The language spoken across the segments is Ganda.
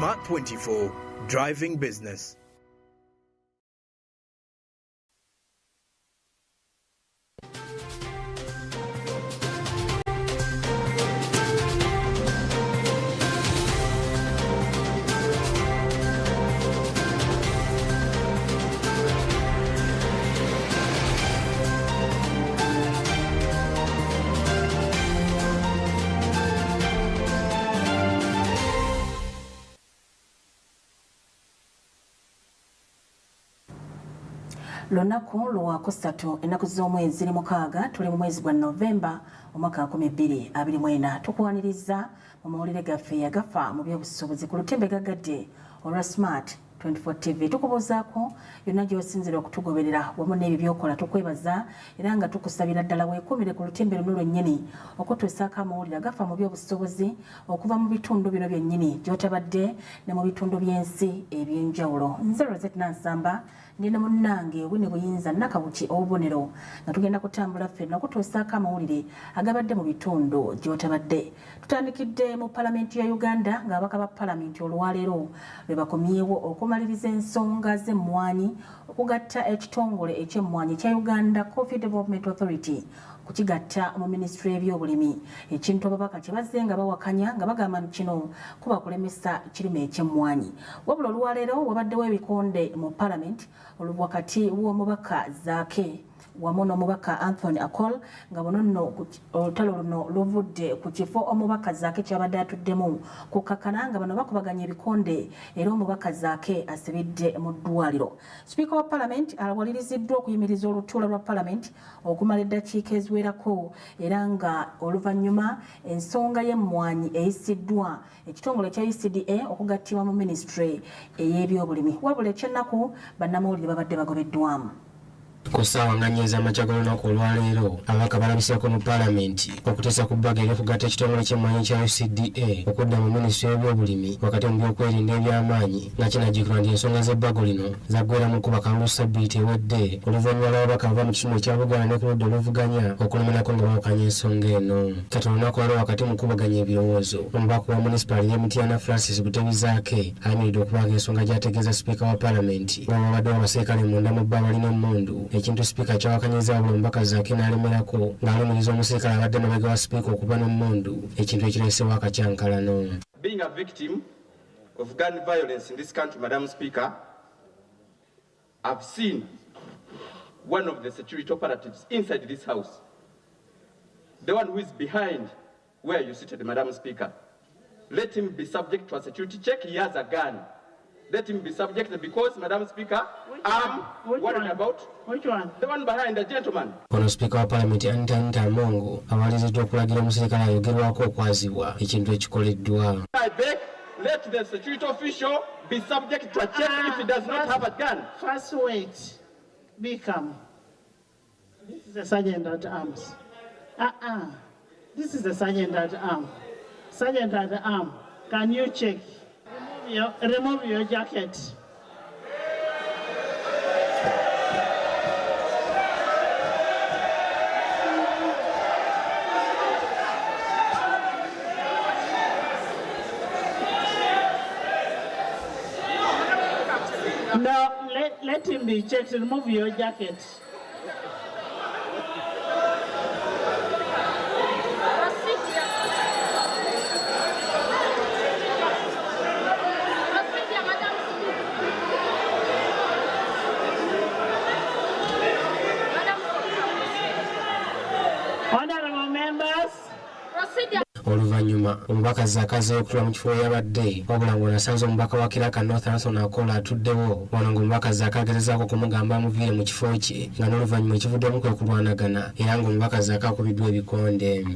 Smart 24, driving business. Lunaku lwa kusatu ennaku z'omwezi mukaaga tuli mu mwezi gwa Novemba omwaka 2024 tukuwaniriza mu mawulire gaffe agafa mu byobusuubuzi ku lutembe gagadde olwa Smart 24 TV tukubuuzaako yonna gy'osinzira okutugoberera wamu n'ebyo by'okola tukwebaza era nga tukusabira ddala weekuumire ku lutembe luno lwennyini okutuusaako amawulire agafa mu byobusuubuzi okuva mu bitundu bino byennyini gy'otabadde ne mu bitundu by'ensi eby'enjawulo. Nze Rosette Nansamba ndina munnange Winnie Buyinza Nakabuki obubonero nga tugenda kutambula ffenna okutuusaako amawulire agabadde mu bitundu gy'otabadde. Tutandikidde mu Palamenti ya Uganda ng'ababaka ba Palamenti olwaleero be bakomyewo okumaliriza ensonga z'emmwanyi okugatta ekitongole eky'emmwanyi kya Uganda Coffee Development Authority kukigatta mu Ministry y'ebyobulimi, ekintu ababaka kye bazze nga bawakanya nga bagamba kino kuba kulemesa kirime eky'emmwanyi. Wabula olwaleero wabaddewo ebikonde mu Parliament wakati w'omubaka Zaake wamu n'omubaka Anthony Akol nga bono nno olutalo luno luvudde ku kifo omubaka Zaake kyabadde atuddemu kukkakana nga bano bakubaganya ebikonde era omubaka Zaake asibidde mu ddwaliro. Sipiika wa Parliament awaliriziddwa okuyimiriza olutuula lwa Parliament okumala eddakiika eziwerako era nga oluvannyuma ensonga y'emmwanyi eyisiddwa ekitongole kya UCDA okugattibwa mu Ministry ey'ebyobulimi. Wabula ekyennaku bannamawulire babadde bagobeddwamu. Ku ssaawa nga nnya ez'amakya g'olunaku olwaleero ababaka balabiseeko mu Paalamenti okuteesa ku bbaga ery'okugatta ekitongole ky'emmwanyi kya UCDA okudda mu Minisitule y'ebyobulimi wakati mu byokwerinda eby'amaanyi nga kinajjukirwa nti ensonga z'ebbago lino zaggweera mu kuba kalulu ssabbiiti ewedde oluvannyuma lw'ababaka bava mu kitundu ekya Buganda ne ku ludda oluvuganya okulumirako nga bawakanya ensonga eno. Kati olunaku olwo wakati mu kubaganya ebirowoozo omubaka wa munisipaali y'Emityana Francis Butebizaake ayimiridde okubanga ensonga gy'ategeeza sipiika wa Paalamenti bwe babaddewo abaserikale munda mu bbanga lina emmundu ekintu sipiika kyawakanyizza buli omubaka Zaake n'alemerako ng'alumiriza omusirikale abadde mabega wa sipiika okuba n'emmundu ekintu ekireesewo akacyankalano. Being a victim of gun violence in this country, Madam Speaker, I've seen one of the security operatives inside this house, the one who is behind where you seated, Madam Speaker. Let him be subject to a security check. He has a gun. Let him be subjected because, Madam Speaker, I'm worried about which one? The one behind the gentleman. Ono sipiika wa Paalamenti Anita Amongo awaliziddwa okulagira omusirikale ayogerwako okwazibwa ekintu ekikoleddwa. I beg, let the security official be subject to a check if he does not have a gun. First wait, be calm. This is the sergeant at arms. This is the sergeant at arms. Sergeant at arms, can you check? Remove your jacket. No, let him be checked. Remove your jacket. Oluvannyuma omubaka Zaake azzeeyo okutuula mu kifo yabadde wabula ng'onasanze omubaka wa Kiraka North Anthony Akola atuddewo wano ng'omubaka Zaake agezezaako okumugamba amuviire mu kifo kye nga n'oluvannyuma ekivuddemu kwe kulwanagana era ng'omubaka Zaake akubiddwa ebikonde.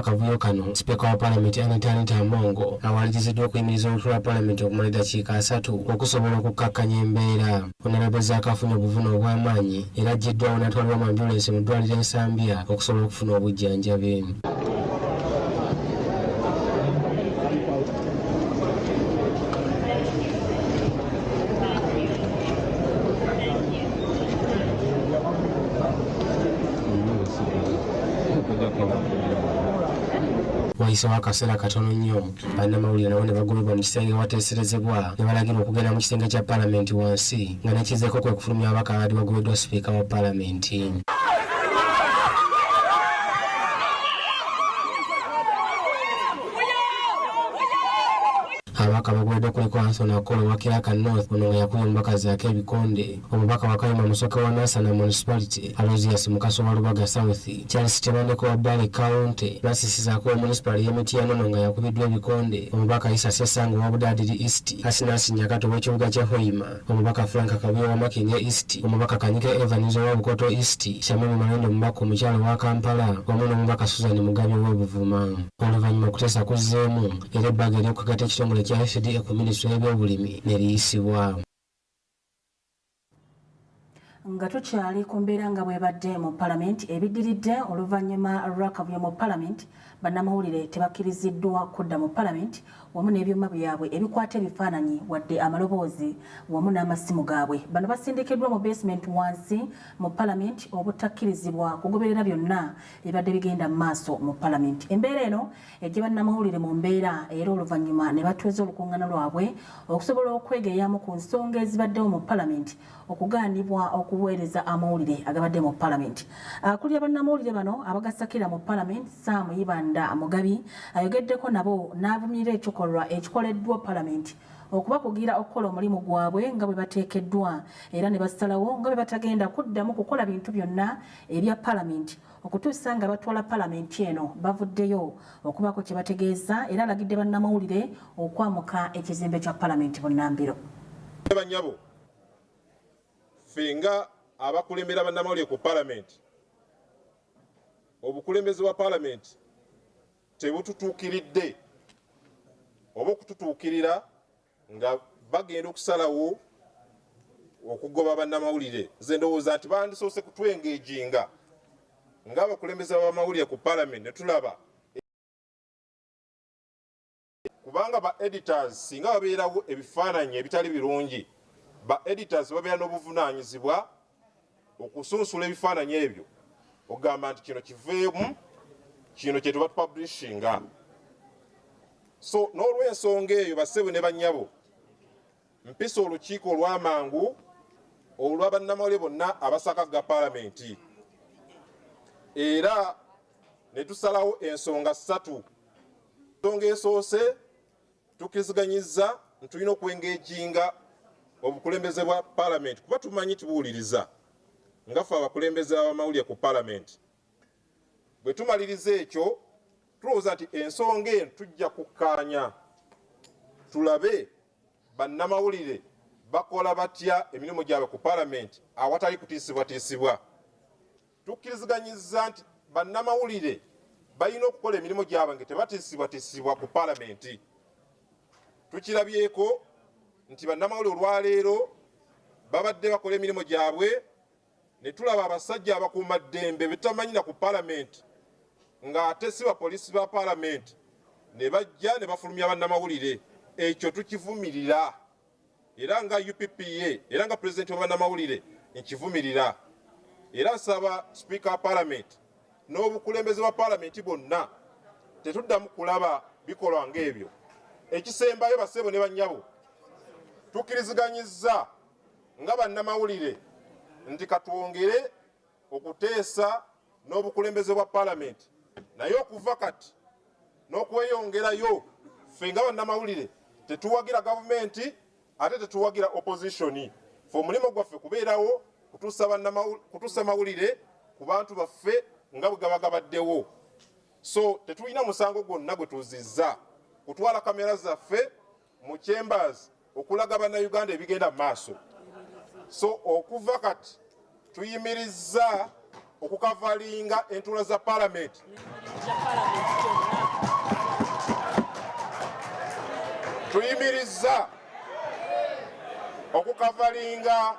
olw'akavuyo kano sipiika wa paalamenti Anita Amongo awaliriziddwa okuyimiriza olutwe lwa paalamenti okumala eddakiika 3 okusobola okukkakkanya embeera. Honorable Zaaka afunye obuvune obw'amaanyi era ajjiddwawo n'atwalibwa mu ambyulensi mu ddwaliro Ensambya okusobola okufuna obujjanjabi. Wayiseewo akaseera katono nnyo bannamawulire nabo ne bagobebwa mu kisenge wateeserezebwa ne balagirwa okugenda mu kisenge kya paalamenti wansi nga nekizeeko kwe kufulumya ababaka abaali bagobeddwa sipiika wa paalamenti. Ababaka bagobeddwa kuliko Anthony Akolo wa Kiraka North ono nga yakubye omubaka Zaake Ebikonde, omubaka wa Kayima Musoke wa Nansana Municipality, Aloysius Mukaso wa Lubaga South, Charles Tebandeko wa Bale County, Francis Zaake wa Municipality y'Emityano nga yakubiddwa Ebikonde, omubaka Isa Ssesango wa Budaadiri East, Asinasi Nyakato w'ekibuga kya Hoima, omubaka Frank Kabuye wa Makinye East, omubaka Kanyike Evans wa Bukoto East, Shamimi Malendo omubaka omukyalo wa Kampala wamu n'omubaka Susan Mugabe w'Ebuvuma. Oluvannyuma okuteesa kuzzeemu era ebbanga ery'okukagata ekitongole kya FDA ku minisitule y'ebyobulimi ne liyisibwa. Nga tukyali ku mbeera nga bwebadde mu paalamenti ebiddiridde oluvannyuma lw'akavuyo mu paalamenti, bannamawulire tebakkiriziddwa kudda mu paalamenti wamu n'ebyuma byabwe ebikwata ebifaananyi wadde amaloboozi wamu n'amasimu gaabwe. Bano basindikiddwa mu basement wansi mu paalamenti obutakkirizibwa kugoberera byonna ebibadde bigenda mu maaso mu paalamenti. Embeera eno ejja bannamawulire mu mbeera era oluvannyuma ne batuuza olukuŋŋaana lwabwe okusobola okwegeyamu ku nsonga ezibaddewo mu paalamenti okugaanibwa okuweereza amawulire agabadde mu paalamenti. Akulira bannamawulire bano abagasakira mu paalamenti Sam Yibanda Mugabi ayogeddeko nabo n'avumirira ekikolwa ekikoleddwa paalamenti okubakugira okukola omulimu gwabwe nga bwe bateekeddwa era ne basalawo nga bwe batagenda kuddamu kukola bintu byonna ebya paalamenti okutuusa nga batwala paalamenti eno bavuddeyo okubaako kye bategeeza era alagidde bannamawulire okwamuka ekizimbe kya paalamenti Bunnambiro. Banyabo fenga abakulembera bannamawulire ku paalamenti obukulembeze bwa paalamenti tebututuukiridde oba okututuukirira nga bagenda okusalawo okugoba bannamawulire. Nze ndowooza nti bandisoose kutwengejinga ng'abakulembeze b'amawulire ku paalamenti ne tulaba kubanga ba editors singa babeerawo ebifaananyi ebitali birungi, ba editors babeera n'obuvunaanyizibwa okusunsula ebifaananyi ebyo ogamba nti kino kiveemu kino kye tuba tupublishinga. So n'olw'ensonga eyo bassebo ne bannyabo mpisa olukiiko olw'amangu olwa bannamawulire bonna abasakaga paalamenti era ne tusalawo ensonga 3. Ensonga esoose tukkiriziganyizza ntulina okwengejinga obukulembeze bwa paalamenti kuba tumanyi tubuwuliriza nga ffe abakulembeze b'amawulire ku paalamenti. Bwe tumaliriza ekyo tulowooza nti ensonga eno tujja kukkaanya tulabe bannamawulire bakola batya emirimu gyabwe ku paalamenti awatali kutiisibwatiisibwa. Tukkiriziganyizza nti bannamawulire balina okukola emirimu gyabwe nga tebatiisibwatiisibwa ku paalamenti. Tukirabyeko nti bannamawulire olwaleero babadde bakola emirimu gyabwe ne tulaba abasajja abakuuma ddembe betamanyi na ku paalamenti ng'ate si bapoliisi ba paalamenti ne bajja ne bafulumya bannamawulire. Ekyo tukivumirira era nga UPPA era nga pulezidenti wa bannamawulire nkivumirira era nsaba sipiika wa paalamenti n'obukulembeze bwa paalamenti bonna tetuddamu kulaba bikolwa ng'ebyo. Ekisembayo bassebo ne bannyabo tukkiriziganyizza nga bannamawulire nti katwongere okuteesa n'obukulembeze bwa paalamenti naye okuva kati n'okweyongerayo ffe nga bannamawulire tetuwagira gavumenti ate tetuwagira oppositioni. Ffe omulimu gwaffe kubeerawo kutuusa mawulire ku bantu baffe nga bwe gaba gabaddewo. So tetulina musango gwonna gwe tuzizza kutwala kamera zaffe mu chambers okulaga bannayuganda ebigenda mu maaso. So okuva kati tuyimirizza okukavalinga entuula za palamenti. Tuyimirizza okukavalinga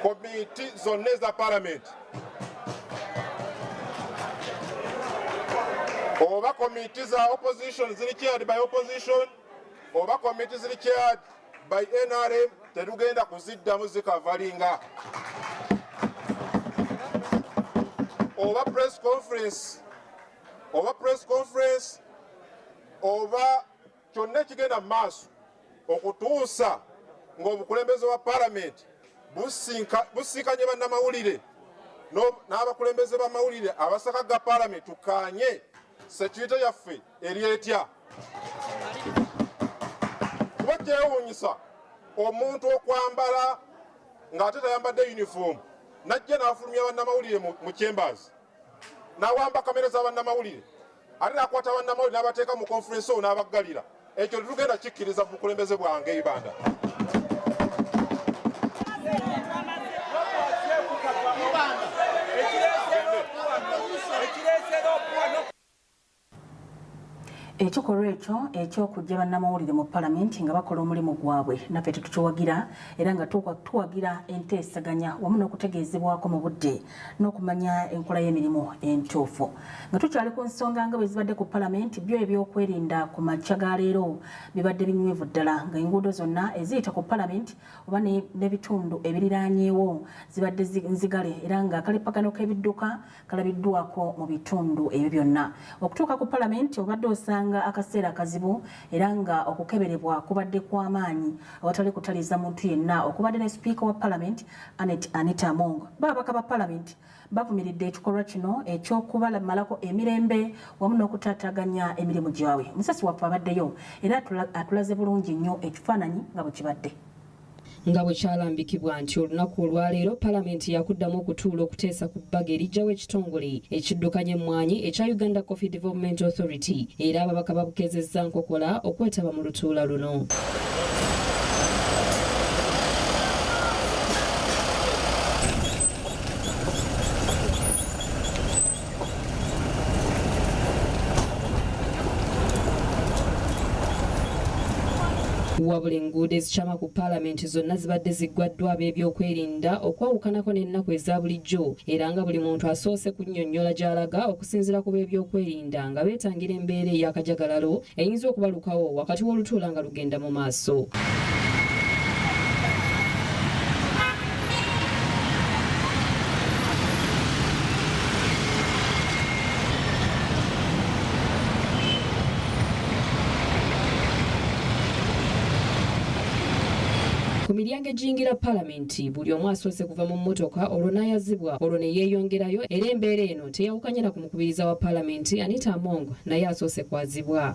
komiti zonna eza palamenti. Oba komiti za opposition ziri chaired by opposition, oba komiti ziri chaired by NRM, tetugenda kuziddamu zikavalinga. Oba press conference, oba kyonna ekigenda mu maaso okutuusa ng'obukulembeze bwa palamenti businkanye bannamawulire n'abakulembeze b'amawulire abasaka ga palamenti tukaanye security yaffe eri etya. Kuba kyewuunyisa omuntu okwambala ng'ate tayambadde uniform najja n'afulumya bannamawulire mu chambers n'awamba kamera z'abannamawulire ate n'akwata bannamawulire n'abateeka mu conference owo n'abaggalira. Ekyo tetugenda kikkiriza mu bukulembeze bwange Uganda. Ekikolwa ekyo eky'okujja bannamawulire mu palamenti nga bakola omulimu gwabwe naffe tetukiwagira era nga tuwagira enteesaganya wamu n'okutegeezebwako mu budde n'okumanya enkola y'emirimu entuufu. Nga tukyali ku nsonga nga bwe zibadde ku palamenti byo ebyokwerinda ku makya ga leero bibadde binywevu ddala nga enguudo zonna eziyita ku palamenti oba n'ebitundu ebiriraanyeewo zibadde nzigale era nga akalippagano k'ebidduka kalabiddwako mu bitundu ebyo byonna. Okutuuka ku palamenti obadde osanga akaseera kazibu era nga okukeberebwa kubadde kw'amaanyi awatali kutaliza muntu yenna okubadde ne sipiika wa palamenti Anita Among. Babaka ba palamenti bavumiridde ekikolwa kino eky'okubamalako emirembe wamu n'okutaataganya emirimu gyabwe. Musasi waffe abaddeyo era atulaze bulungi nnyo ekifaananyi nga bwe kibadde. Nga bwe kyalambikibwa nti olunaku olwaleero palamenti yakuddamu okutuula okuteesa ku bbaga erijjawo ekitongole ekiddukanya emmwanyi ekya Uganda Coffee Development Authority era ababaka babukezezza nkokola okwetaba mu lutuula luno. Wabula enguudo ezikyama ku palamenti zonna zibadde ziggwaddwa ab'ebyokwerinda okwawukanako n'ennaku eza bulijjo era nga buli muntu asoose kunnyonnyola gy'alaga okusinziira ku b'ebyokwerinda nga beetangira embeera ey'akajagalalo eyinza okubalukawo wakati w'olutuula nga lugenda mu maaso. Ku miryango ejingira palamenti buli omu asoose kuva mu mmotoka olwo n'ayazibwa olwo ne yeeyongerayo era embeera eno teyawukanyira ku mukubiriza wa palamenti Anita Among naye asoose kwazibwa.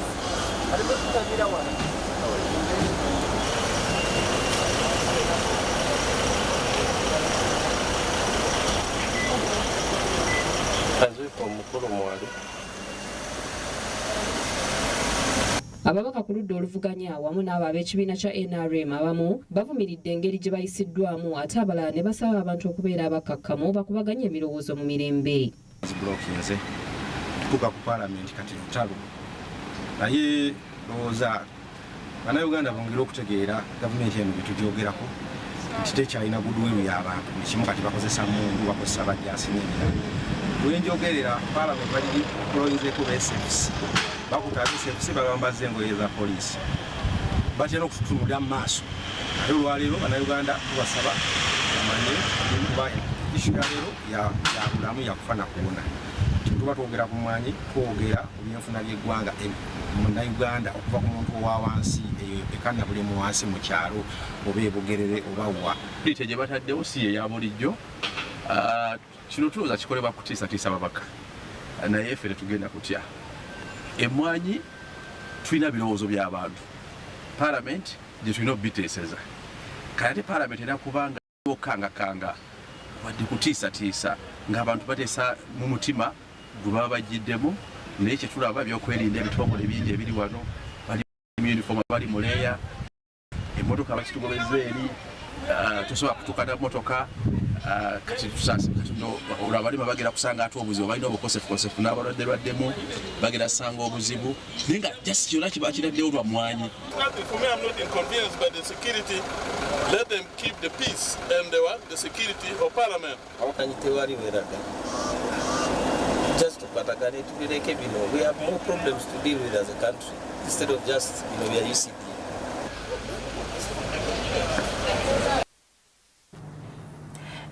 Ababaka ku ludda oluvuganya wamu n'abo ab'ekibiina kya NRM abamu bavumiridde engeri gye bayisiddwamu ate abalala ne basaba abantu okubeera abakakkamu bakubaganye emirowoozo mu mirembe. Zibulokinze tukuka ku palamenti kati lutalo naye lowooza bannayuganda bongera okutegeera gavumenti eno byetugyogerako nti tekyalina goodwill y'abantu buli kimu kati bakozesa mundu bakozesa bajjaasi n'ebirala. Bwenjogerera palamenti bali kuloyinzeeko SFC bakutaaga SFC bagambazza engoye za poliisi batera okututunulira mu maaso naye olwaleero bannayuganda tubasaba bamanye kuba ishu ya leero ya bulamu yakufa na kuwona. Tuba twogera ku mwanyi twogera ku byenfuna by'eggwanga munnayuganda okuva ku muntu owa wansi eyo ekanna buli mu wansi mu kyalo oba ebugerere oba wa lite gye bataddewo si eya bulijjo. Kino tulowooza kikolebwa kutiisatiisa babaka naye ffe tetugenda kutya. Emmwanyi tulina birowoozo by'abantu palamenti gye tulina okubiteeseza kale ate palamenti era kubanga okangakanga wadde kutiisatiisa ng'abantu bateesa mu mutima gwe baba bajjiddemu naye kye tulaba byokwerinda ebitongole bingi ebiri wano bali mu uniform bali mu leeya emmotoka bakitugobezza eri tosobola kutuuka na mmotoka kati tusase olwabalima bagera kusanga ate obuzibu balina obukosefu n'abalwadde lwaddemu bagera sanga obuzibu naye nga just kyonna kiba kiraddewo lwa mwanyi. For me, I'm not inconvenienced by the security. Let them keep the peace and the security of Parliament. Just to we have more problems to deal with as a country instead of just we are UCD.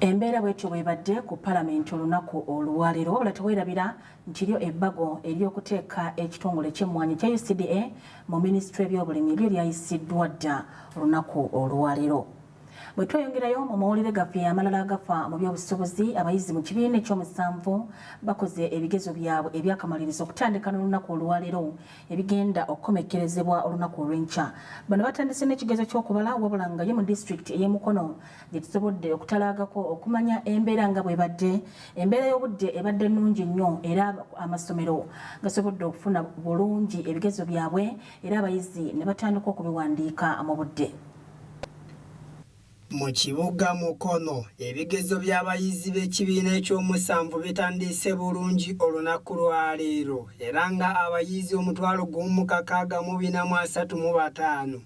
Embeera bwetyo bwebadde ku Parliament olunaku olwaleero wabula teweerabira nti lyo ebbago ery'okuteeka ekitongole ky'emmwanyi kya UCDA mu minisitule by'obulimi lyo lyayisiddwa dda olunaku olwaleero. Bwe tweyongerayo mu mawulire gaffe amalala agafa mu by'obusuubuzi, abayizi mu kibiina ekyomusanvu bakoze ebigezo byabwe ebyakamalirizo okutandika n'olunaku olwaleero ebigenda okukomekkerezebwa olunaku olw'enkya. Bano batandise n'ekigezo ky'okubala wabula nga ye mu disitulikiti ey'e Mukono gye tusobodde okutalaagako okumanya embeera nga bw'ebadde. Embeera y'obudde ebadde nnungi nnyo era amasomero gasobodde okufuna bulungi ebigezo byabwe era abayizi ne batandika okubiwandiika mu budde. Mu kibuga Mukono ebigezo by'abayizi b'ekibiina ekyomusanvu bitandise bulungi olunaku lwaleero era nga abayizi 1,635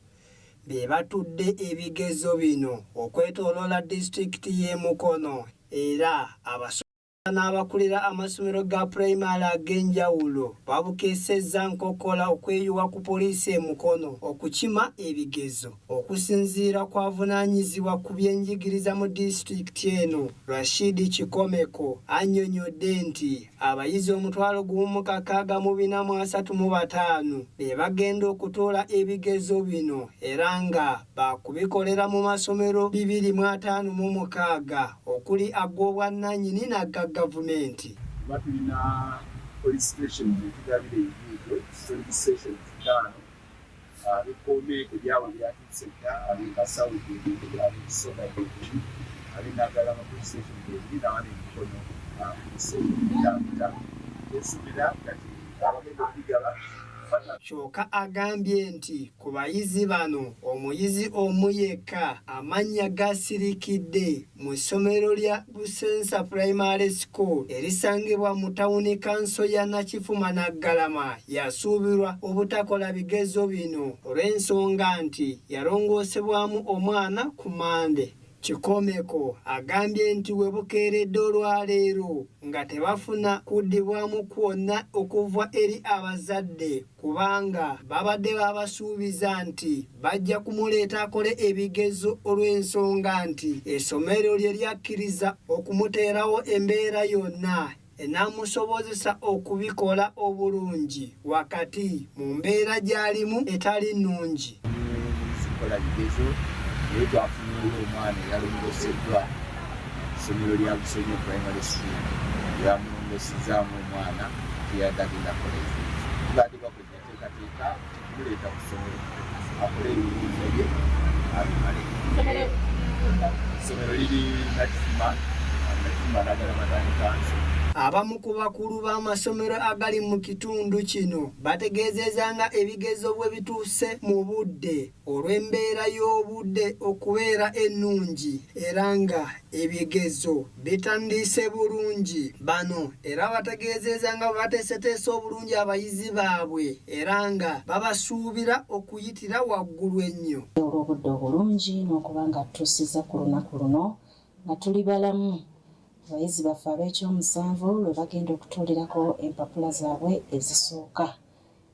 be batudde ebigezo bino okwetooloola disitulikiti y'e Mukono era n'abakulira amasomero ga primary ag'enjawulo babukeesezza nkokola okweyiwa ku poliisi e Mukono okukima ebigezo okusinziira ku avunaanyizibwa ku byenjigiriza mu disitulikiti eno Rashid Kikomeko annyonnyodde nti abayizi 1,635 be bagenda okutoola ebigezo bino era nga bakubikolera mu masomero 256 okuli ag'obwannannyini n'aga gavumenti. Batulina police station etugabire ebibuuzo police station 5 bikomeko byabwe byatutse dda ab'enkasawo ebintu byabwe bisoma ebintu ab'enagala ama police station ebiri n'awali Mukono police station 5 esomera kati abagenda okubigaba. Kyokka agambye nti ku bayizi bano omuyizi omu yekka amannya gasirikidde mu ssomero lya Busensa Primary School erisangibwa mu tawuni kanso ya Nakifuma Naggalama yasuubirwa obutakola bigezo bino olw'ensonga nti yalongoosebwamu omwana ku Mande. Kikomeko agambye nti we bukeeredde olwaleero nga tebafuna kuddibwamu kwonna okuva eri abazadde kubanga babadde babasuubiza nti bajja kumuleeta akole ebigezo olw'ensonga nti essomero lye lyakkiriza okumuteerawo embeera yonna enaamusobozesa okubikola obulungi wakati mu mbeera gy'alimu etali nnungi. Naye twafunyeewo omwana eyalongoseddwa essomero lya Busonyo Primary School lyamulongosezaamu omwana teyadagenda kolezi tubadde bakoze teekateeka kumuleeta ku ssomero akole ebibuuzo bye abimale. Essomero liri Nakifuma Naggalama kanso. Abamu ku bakulu b'amasomero agali mu kitundu kino bategeezezza nga ebigezo bwe bituuse mu budde olw'embeera y'obudde okubeera ennungi era nga ebigezo bitandise bulungi. Bano era bategeezezza nga bateeseteese obulungi abayizi baabwe era nga babasuubira okuyitira waggulu ennyo. Olw'obudde obulungi n'okuba nga tutuusizza ku lunaku luno nga tuli balamu. Abayizi baffe ab'ekyomusanvu lwe bagenda okutuulirako empapula zaabwe ezisooka.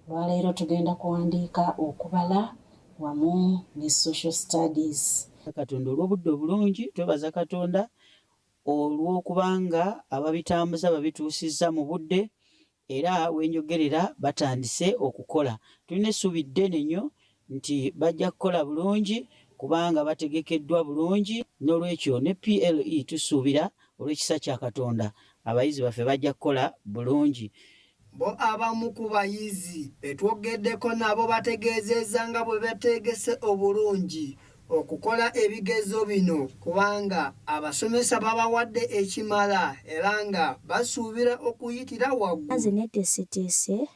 Olwaleero tugenda kuwandiika okubala wamu ne social studies. Katonda olw'obudde obulungi twebaza Katonda olw'okubanga ababitambuza babituusizza mu budde era wenjogerera batandise okukola. Tulina essuubi ddene nnyo nti bajja kukola bulungi kubanga bategekeddwa bulungi n'olwekyo ne PLE tusuubira olw'ekisa kya Katonda abayizi baffe bajja kukola bulungi. Bo abamu ku bayizi betwogeddeko nabo bategeezezza nga bwe bategese obulungi okukola ebigezo bino kubanga abasomesa babawadde ekimala era nga basuubira okuyitira waggulu. Neteeseteese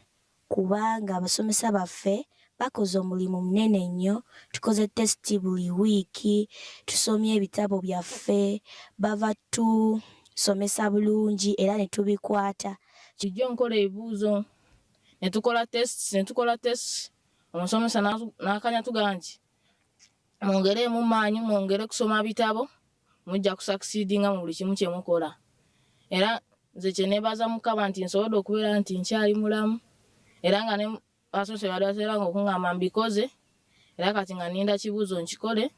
kubanga abasomesa baffe bakoze omulimu munene nnyo. Tukoze tesiti buli wiiki, tusomye ebitabo byaffe, bava tusomesa bulungi era ne tubikwata. Kijjo nkola ebibuuzo ne tukola tesiti omusomesa n'akanya tugamba nti mwongeremu maanyi, mwongere kusoma bitabo, mujja kusakisidinga mu buli kimu kye mukola. Era nze kye neebaza Mukama nti nsobodde okubeera nti nkyali mulamu, era nga ne basomesa bateeranga okuŋŋamba mbikoze, era kati nga nninda kibuuzo nkikole,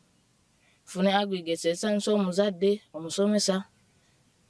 fune aggregates esanyusa omuzadde, omusomesa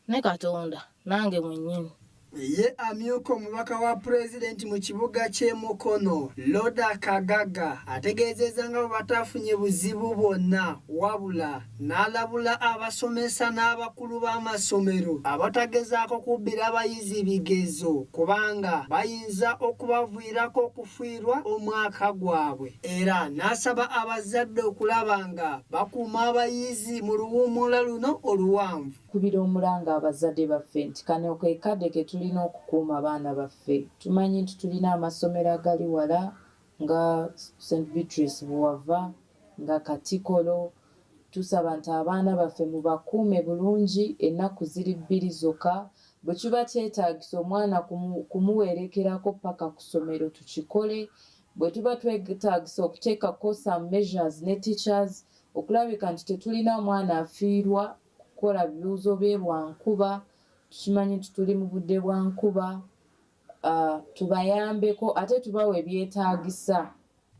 ne Katonda nange mwennyini. Ye amyuka omubaka wa pulezidenti mu kibuga ky'e Mukono, Loda Kagaga, ategeezezza nga bwe bataafunye buzibu bwonna, wabula n'alabula abasomesa n'abakulu b'amasomero abatagezaako kubbira abayizi bigezo kubanga bayinza okubaviirako okufiirwa omwaka gwabwe. Era n'asaba abazadde okulaba nga bakuuma abayizi mu luwummula luno oluwanvu. Kubira omulanga abazadde baffe nti kano ke kadde ke tulina okukuuma abaana baffe. Tumanyi nti tulina amasomero agali wala nga St. Beatrice Buwava, nga Katikolo. Tusaba nti abaana baffe mubakuume bulungi, ennaku ziri 2 zokka. Bwe kiba kyetaagisa omwana kumuwerekerako paka ku ssomero tukikole. Bwe tuba twetaagisa okuteekako some measures ne teachers okulabika nti tetulina omwana afiirwa kukola bibuuzo bye bwankuba. Tukimanyi nti tuli mu budde bwa nkuba, tubayambeko ate tubawe ebyetaagisa.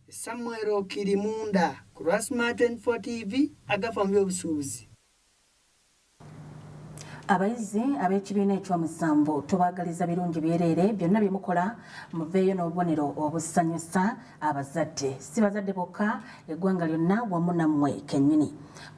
Samuel Okirimunda ku Rasma 24 TV agafa mu by'obusuubuzi. Abayizi ab'ekibiina ekyomusanvu tubaagaliza birungi byereere byonna bye mukola muveeyo n'obubonero obusanyusa abazadde. Si bazadde bokka, eggwanga lyonna wamu nammwe kennyini.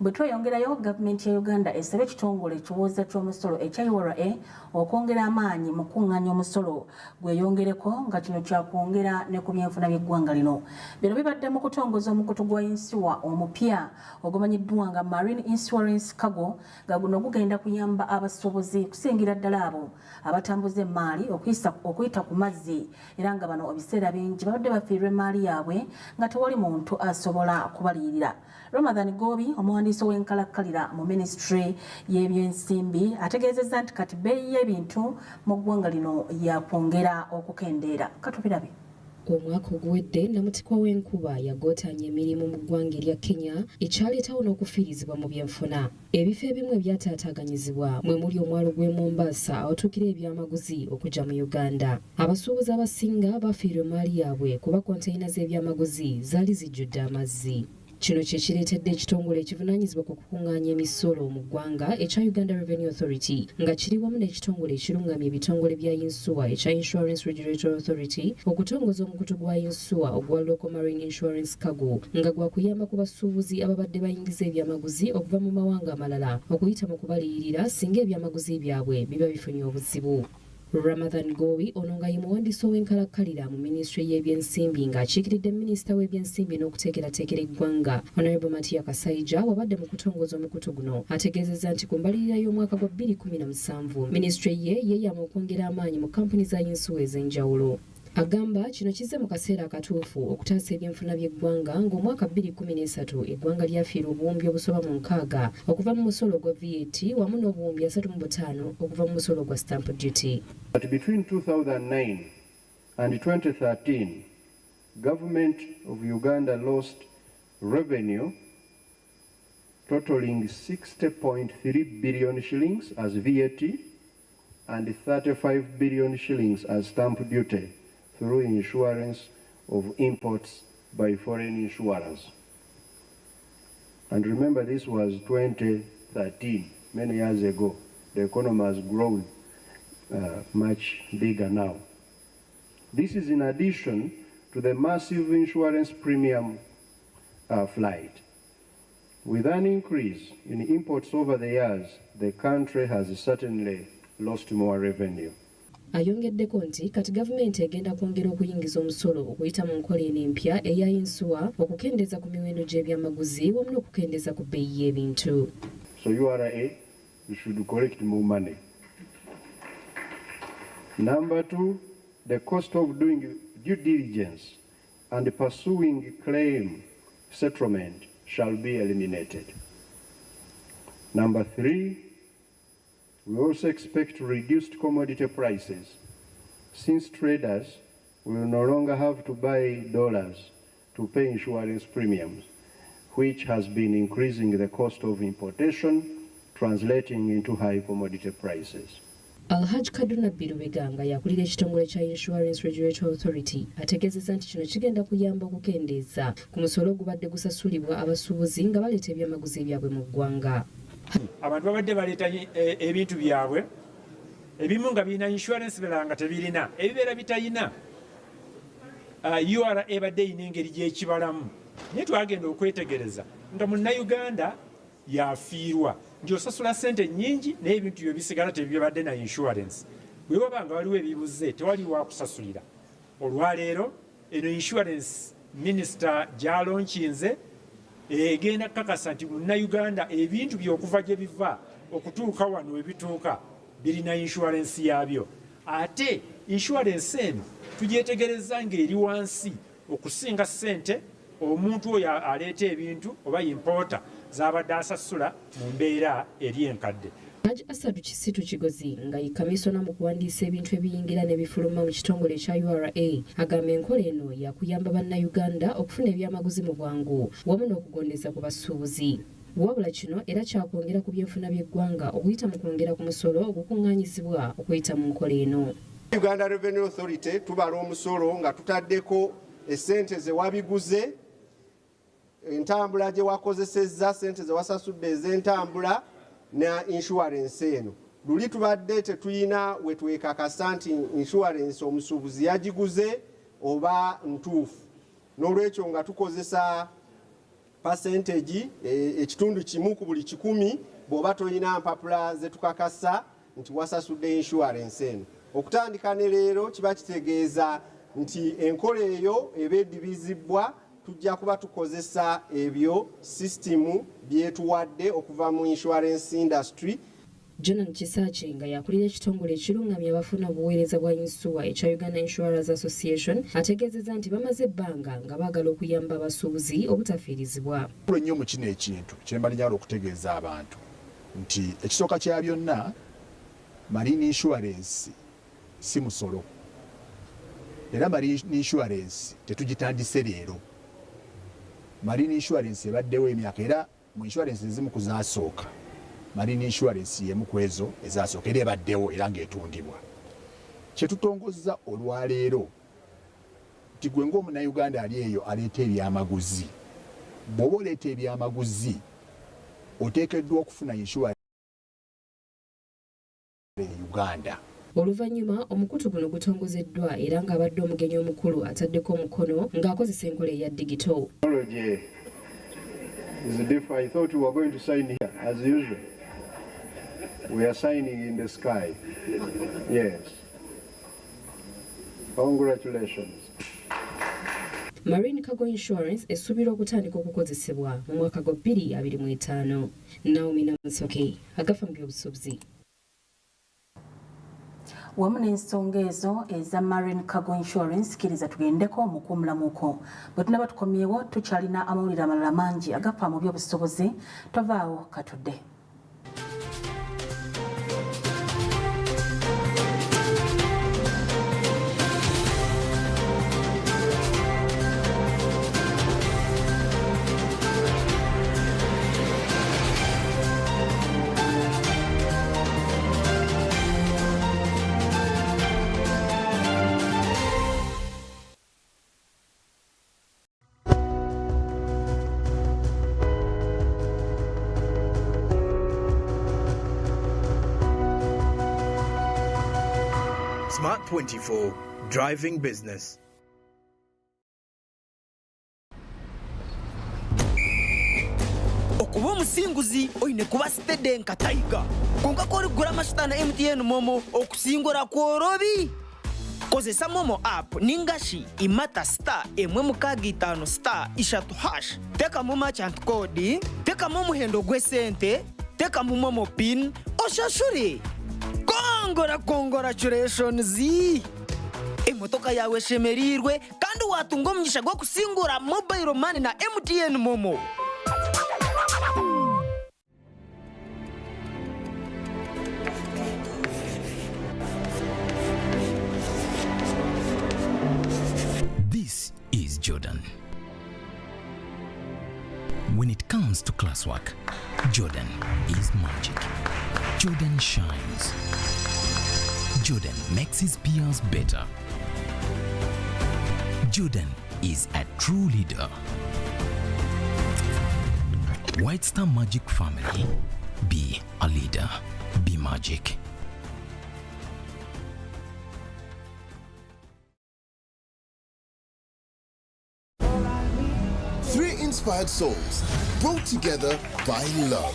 Bwe tweyongerayo, gavumenti ya Uganda esaba ekitongole ekiwooza ky'omusolo ekya URA okwongera amaanyi mu kuŋŋaanya omusolo gweyongereko nga kino kyakwongera ne ku byenfuna by'eggwanga lino. Bino bibadde mu kutongoza omukutu gwa insuwa omupya ogumanyiddwa nga Marine Insurance Cargo nga guno gugenda kuyamba abasuubuzi kusingira ddala abo abatambuza emmaali okuyita ku mazzi era nga bano ebiseera bingi babadde bafiirwa emmaali yaabwe nga tewali muntu asobola kubaliyirira. Ramadhan Gobi, omuwandiisi w'enkalakkalira mu minisitule y'ebyensimbi, ategeezezza nti kati bbeeyi y'ebintu mu ggwanga lino yakwongera okukendeera. Katubirabe. Omwaka oguwedde namutikwa w'enkuba yagootaanya emirimu mu ggwanga erya Kenya ekyaleetawo n'okufiirizibwa mu byenfuna. Ebifo ebimu ebyataataaganyizibwa mwe muli omwalo gw'e Mombasa awatuukira ebyamaguzi okujja mu Uganda. Abasuubuzi abasinga bafiirwa emmaali yaabwe kuba konteyina z'ebyamaguzi zaali zijjudde amazzi. Kino kye kireetedde ekitongole ekivunaanyizibwa ku kukuŋŋaanya emisolo mu ggwanga ekya Uganda Revenue Authority nga kiri wamu n'ekitongole ekirungamya ebitongole bya yinsuwa ekya Insurance Regulatory Authority okutongoza omukutu gwa yinsuwa ogwa Local Marine Insurance Cargo nga gwakuyamba ku basuubuzi ababadde bayingiza ebyamaguzi okuva mu mawanga amalala okuyita mu kubaliyirira singa ebyamaguzi byabwe biba bifunye obuzibu. Ramadhan Gowi ono nga ye muwandiisi w'enkalakkalira mu minisitule y'ebyensimbi ng'akiikiridde minisita w'ebyensimbi n'okuteekerateekera eggwanga Honorable Matiya Kasaija wabadde mu kutongoza omukutu guno ategeezezza nti ku mbalirira y'omwaka gwa 2017 minisitule ye yeeyama okwongera amaanyi mu kampuni za yinsuwa ez'enjawulo. Agamba kino kizze mu kaseera akatuufu okutaasa ebyenfuna by'eggwanga ng'omwaka 2013 eggwanga lyafiirwa obuwumbi obusoba mu 6 okuva mu musolo gwa VAT wamu n'obuwumbi 35 okuva mu musolo gwa stamp duty. But between 2009 and 2013, government of Uganda lost revenue totaling 60.3 billion shillings as VAT and 35 billion shillings as stamp duty through insurance of imports by foreign insurers. And remember, this was 2013, many years ago. The economy has grown much bigger now. This is in addition to the massive insurance premium flight. With an increase in imports over the years, the country has certainly lost more revenue. Ayongeddeko nti kati gavumenti egenda kwongera okuyingiza omusolo okuyita mu nkola eno empya eya yinsuwa okukendeeza ku miwendo gy'ebyamaguzi wamu n'okukendeeza ku bbeeyi y'ebintu. So URA, you should collect more money. Number two, the cost of doing due diligence and pursuing claim settlement shall be eliminated. Number 3, we also expect reduced commodity prices, since traders will no longer have to buy dollars to pay insurance premiums, which has been increasing the cost of importation, translating into high commodity prices. Alhaj Kaduna Birubeganga yakulira ekitongole kya Insurance Regulatory Authority ategeezezza nti kino kigenda kuyamba okukendeeza ku musolo ogubadde gusasulibwa abasuubuzi nga baleeta ebyamaguzi byabwe mu ggwanga. Abantu babadde baleeta ebintu byabwe ebimu nga birina insurance birala nga tebirina, ebibeera bitayina URA ebadde yina engeri gy'ekibalamu, naye twagenda okwetegereza nga munnayuganda yafiirwa nti osasula ssente nnyingi naye ebintu byo bisigala tebibadde na insurance. Bwe waba nga waliwo ebibuze tewali wakusasulira. Olwaleero eno insurance minisita gy'alonkinze egenda kukakasa nti munnayuganda ebintu by'okuva gye biva okutuuka wano we bituuka birina insurance yabyo. Ate insurance eno tugyetegereza ng'eri wansi okusinga ssente omuntu oyo aleeta ebintu oba importa z'abadde asasula mu mbeera eri enkadde. Haji Asadu Kisitu Kigozi nga ye kamisona mu kuwandiisa ebintu ebiyingira ne bifuluma mu kitongole kya URA agamba enkola eno yakuyamba bannayuganda okufuna ebyamaguzi mu bwangu wamu n'okugondeza ku basuubuzi. Wabula kino era kyakwongera ku byenfuna by'eggwanga okuyita mu kwongera ku musolo ogukungaanyizibwa okuyita mu nkola eno. Uganda Revenue Authority tubala omusolo nga tutaddeko essente ze wabiguze, entambula gye wakozesezza, ssente ze wasasudde ez'entambula na insurance eno. Luli tubadde tetuyina we twekakasa nti insurance omusuubuzi yagiguze oba ntuufu. N'olwekyo nga tukozesa percentage ekitundu kimu ku buli 100 bw'oba toyina mpapula ze tukakasa nti wasasudde insurance eno. Okutandika ne leero kiba kitegeeza nti enkola eyo eba edibizibwa, tujja kuba tukozesa ebyo system byetuwadde okuva mu insurance industry. Jonan Kisache nga yakulira ekitongole ekirungamya abafuna obuweereza bwa insuwa ekya Uganda Insurance Association ategeezezza nti bamaze ebbanga nga baagala okuyamba abasuubuzi obutafiirizibwa. Nnyo mu kino ekintu kye mbalinyala okutegeeza abantu nti ekisooka kya byonna marine insurance si musolo. Era marine insurance tetugitandise leero. Marine insurance ebaddewo emyaka era mu insurance ezimu kuzaasooka. Marine insurance y'emu ku ezo ezasooka era ebaddewo era ng'etundibwa. Kye tutongozza olwaleero nti gwe ng'omunnayuganda ali eyo aleeta ebyamaguzi. Bw'oba oleeta ebyamaguzi oteekeddwa okufuna insurance Uganda. Oluvannyuma omukutu guno gutongozeddwa era ng'abadde omugenyi omukulu ataddeko omukono ng'akozesa enkola eya digital. I thought we were going to sign here as usual. We are signing in the sky. Yes. Congratulations. Marine Cargo Insurance esuubira okutandika okukozesebwa mu mwaka gwa 2025. Naomi Namusoke, agafa mu by'obusuubuzi. Wamu n'ensonga ezo eza Marine Cargo Insurance kiriza tugendeko mu kumulamuko. Bwe tunaba tukomyewo tukyalina amawulire amalala mangi agafa mu by'obusuubuzi, tovaawo katudde. Smart 24, driving business. Okuba omusinguzi oyine kuba stede nka Tiger. Konka ko oligula amashita na MTN Momo okusingura kworobi. Kozesa Momo app ningashi imata *165*3#. Teka mu merchant code, teka mu muhendo gw'esente, teka mu Momo pin, oshashure. Congratulations! Emotoka yawe shemerirwe kandi kandi watunga omugisha gw'okusingura mobile money na MTN momo. This is Jordan. When it comes to classwork, Jordan is magic. Jordan shines. Jordan makes his peers better. Jordan is a true leader. White Star Magic family. Be a leader. Be magic. Three inspired souls brought together by love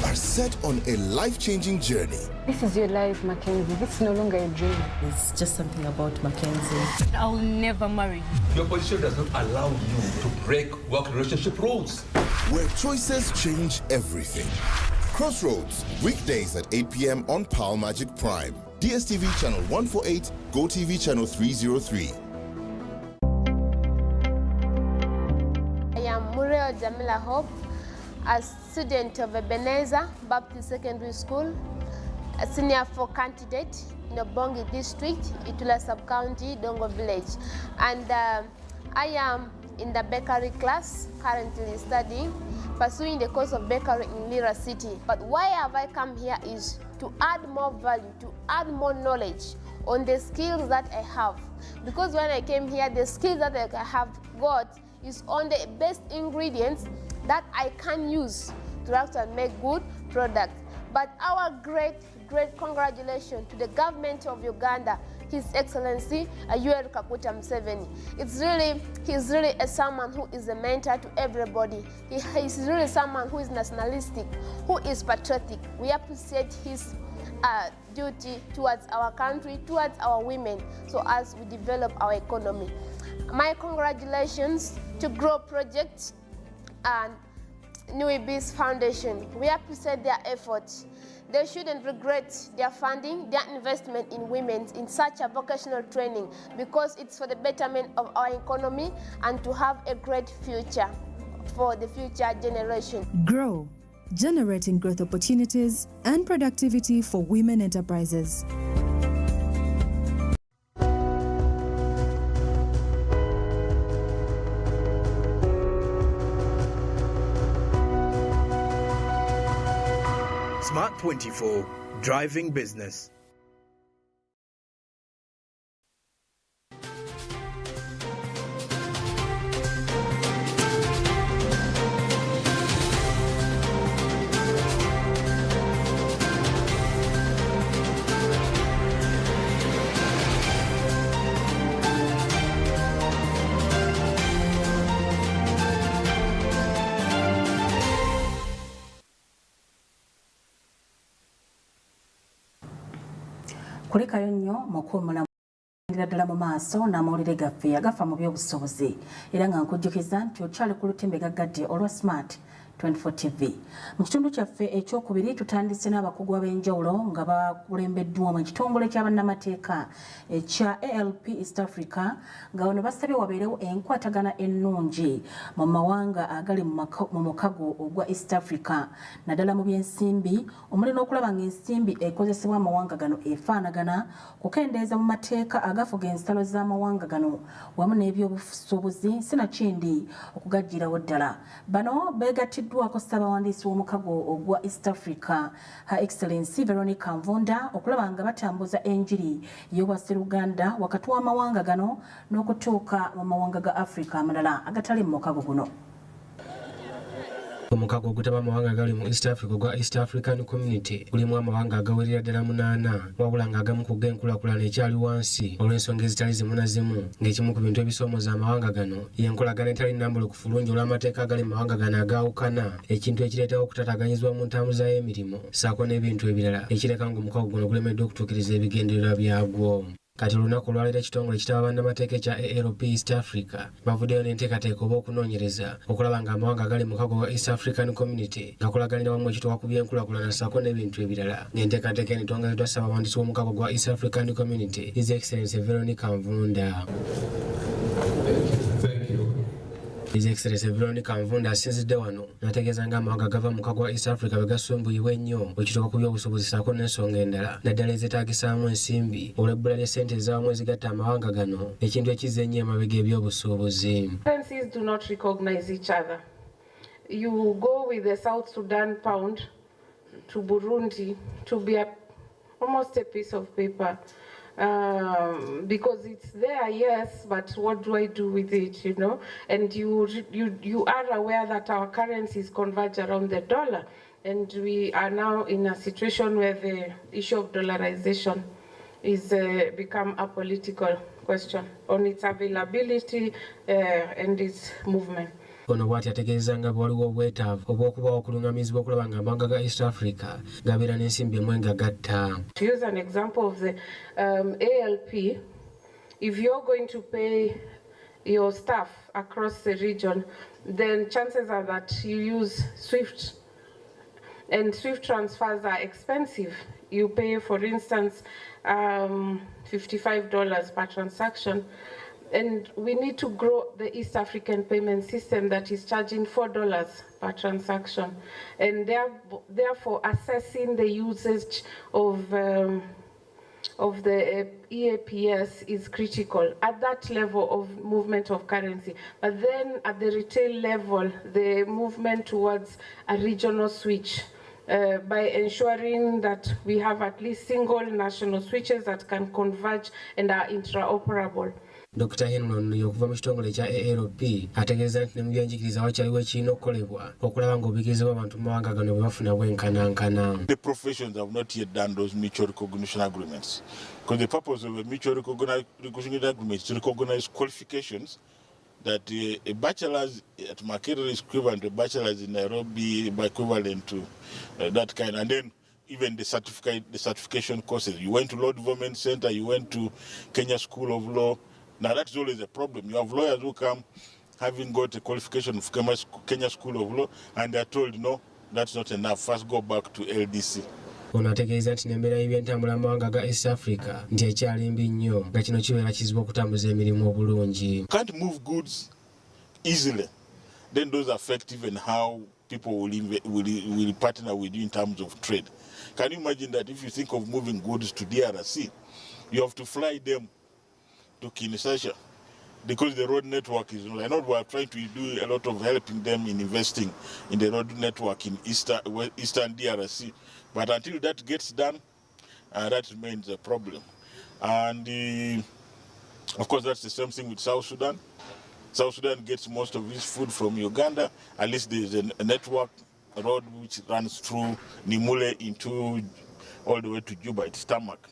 are set on a life-changing journey. This is your life, Mackenzie. This is no longer a dream. It's just something about Mackenzie. I'll never marry you. Your position does not allow you to break work relationship rules. Where choices change everything. Crossroads, weekdays at 8 p.m. on Power Magic Prime. DSTV channel 148, GoTV channel 303. I am Muriel Jamila Hope, a student of Ebenezer Baptist Secondary School, a senior 4 candidate in the Bongi district, Itula sub-county, Dongo village. And I am in the bakery class, currently studying, pursuing the course of bakery in Lira City. But why have I come here is to add more value, to add more knowledge on the skills that I have. Because when I came here, the skills that I have got is on the best ingredients that I can use to actually make good products. But our great congratulations to the government of Uganda, His Excellency Yoweri Kaguta Museveni. He's really someone who is a mentor to everybody. He's really someone who is nationalistic, who is patriotic. We appreciate his duty towards our country, towards our women, so as we develop our economy. My congratulations to Grow Project and Muby'Obusuubuzi Foundation. We appreciate their efforts. They shouldn't regret their funding, their investment in women in such a vocational training, because it's for the betterment of our economy and to have a great future for the future generation. Grow, generating growth opportunities and productivity for women enterprises. Smart 24, driving business. Kulekayo nnyo mu kuwummula ddala mu maaso n'amawulire gaffe agafa mu by'obusuubuzi era nga nkujjukiza nti okyali ku lutimbe gaggadde olwa Smart 24 TV. Mu kitundu kyaffe ekyokubiri tutandise n'abakugu ab'enjawulo nga bakulembeddwamu ekitongole ky'abannamateeka ekya ALP East Africa nga wano basabye wabeerewo enkwatagana ennungi mu mawanga agali mu mukago ogwa East Africa naddala mu by'ensimbi omuli n'okulaba ng'ensimbi ekozesebwa amawanga gano efaanagana kukendeeza mu mateeka agafuga ensalo z'amawanga gano wamu n'ebyobusuubuzi sinakindi okugajjirawo ddala. Bano beegatiddwako ssaabawandiisi w'omukago ogwa East Africa Her Excellency Veronica Nvunda okulaba nga batambuza enjiri y'obwasseruganda wakati w'amawanga gano n'okutuuka mu mawanga ga Africa amalala agatali mu mukago guno. Omukago ogutaba amawanga agali mu East Africa gwa East African Community gulimu amawanga agawerera ddala 8 wabula ng'agamu ku g'enkulaakulana ekyali wansi olw'ensonga ezitali zimu na zimu ng'ekimu ku bintu ebisoomooza amawanga gano y'enkolagana etali nnambulukufu bulungi olw'amateeka agali mu mawanga gano agaawukana ekintu ekireetawo okutataganyizibwa mu ntambuza y'emirimu ssaako n'ebintu ebirala ekireka ng'omukago guno gulemeddwa okutuukiriza ebigendererwa byagwo. kati olunaku olwaleero ekitongole kitaba bannamateeka ekya ALP East Africa bavuddeyo n'enteekateeka oba okunoonyereza okulaba ng'amawanga agali mu kago wa East African Community gakolaganira wamu ekituuka ku by'enkulaakulana ssaako n'ebintu ebirala ng'enteekateeka eno etongozeddwa ssaabawandiisi w'omukago gwa East African Community His Excellency Veronica Nvunda. His Excellency Veronica Nvunda asinzidde wano n'ategeeza ng'amawanga agava mu kago wa East Africa bwe gasumbuyiwa ennyo ekituuka ku by'obusuubuzi ssaako n'ensonga endala naddala ezeetaagisaamu ensimbi olw'ebbula ly'essente ez'awamu ezigatta amawanga gano ekintu ekizza ennyo emabega ebyobusuubuzi. Currencies do not recognize each other. You go with the South Sudan pound to Burundi to be almost a piece of paper. Because it's there, yes, but what do I do with it, you know? And you are aware that our currencies converge around the dollar, and we are now in a situation where the issue of dollarization is become a political question on its availability and its movement. Ono bw'ati ategeeza nga waliwo obwetaavu obw'okubawo okulungamizibwa okulaba ng'amawanga ga East Africa gabeera n'ensimbi emu engagatta. To use an example of the ALP, if you're going to pay your staff across the region, then chances are that you use SWIFT, and SWIFT transfers are expensive. You pay, for instance, $55 per transaction. And we need to grow the East African payment system that is charging $4 per transaction. And therefore assessing the usage of the EAPS is critical at that level of movement of currency. But then at the retail level, the movement towards a regional switch by ensuring that we have at least single national switches that can converge and are interoperable. Dr. Henry okuva mu kitongole ekya ALP ategeeza nti ne mu byenjigiriza wakyaliwo ekirina okukolebwa okulaba ng'obuyigirize bw'abantu mu mawanga gano bwe bafuna bwenkanankana. The professions have not yet done those mutual recognition agreements because the purpose of a mutual recognition agreement is to recognize qualifications that a bachelor's at Makerere is equivalent to a bachelor's in Nairobi, equivalent to that kind, and then even the certification courses. You went to Law Development Center, you went to Kenya School of Law. Now that's always a problem. You have lawyers who come having got a qualification of Kenya School of Law, and they're told, no, that's not enough. First go back to LDC. Ono ategeeza nti n'embeera y'ebyentambula amawanga ga East Africa nti ekyali mbi nnyo nga kino kibeera kizibu okutambuza emirimu obulungi. Can't move goods easily. Then those affect even how people will partner with you in terms of trade. Can you imagine that if you think of moving goods to DRC, you have to fly them to Kinshasa because the road network is. I know we are trying to do a lot of helping them in investing in the road network in Eastern DRC, but until that gets done, that remains a problem. And of course, that's the same thing with South Sudan. South Sudan gets most of its food from Uganda. At least there's a network, a road which runs through Nimule into all the way to Juba. It's tarmac.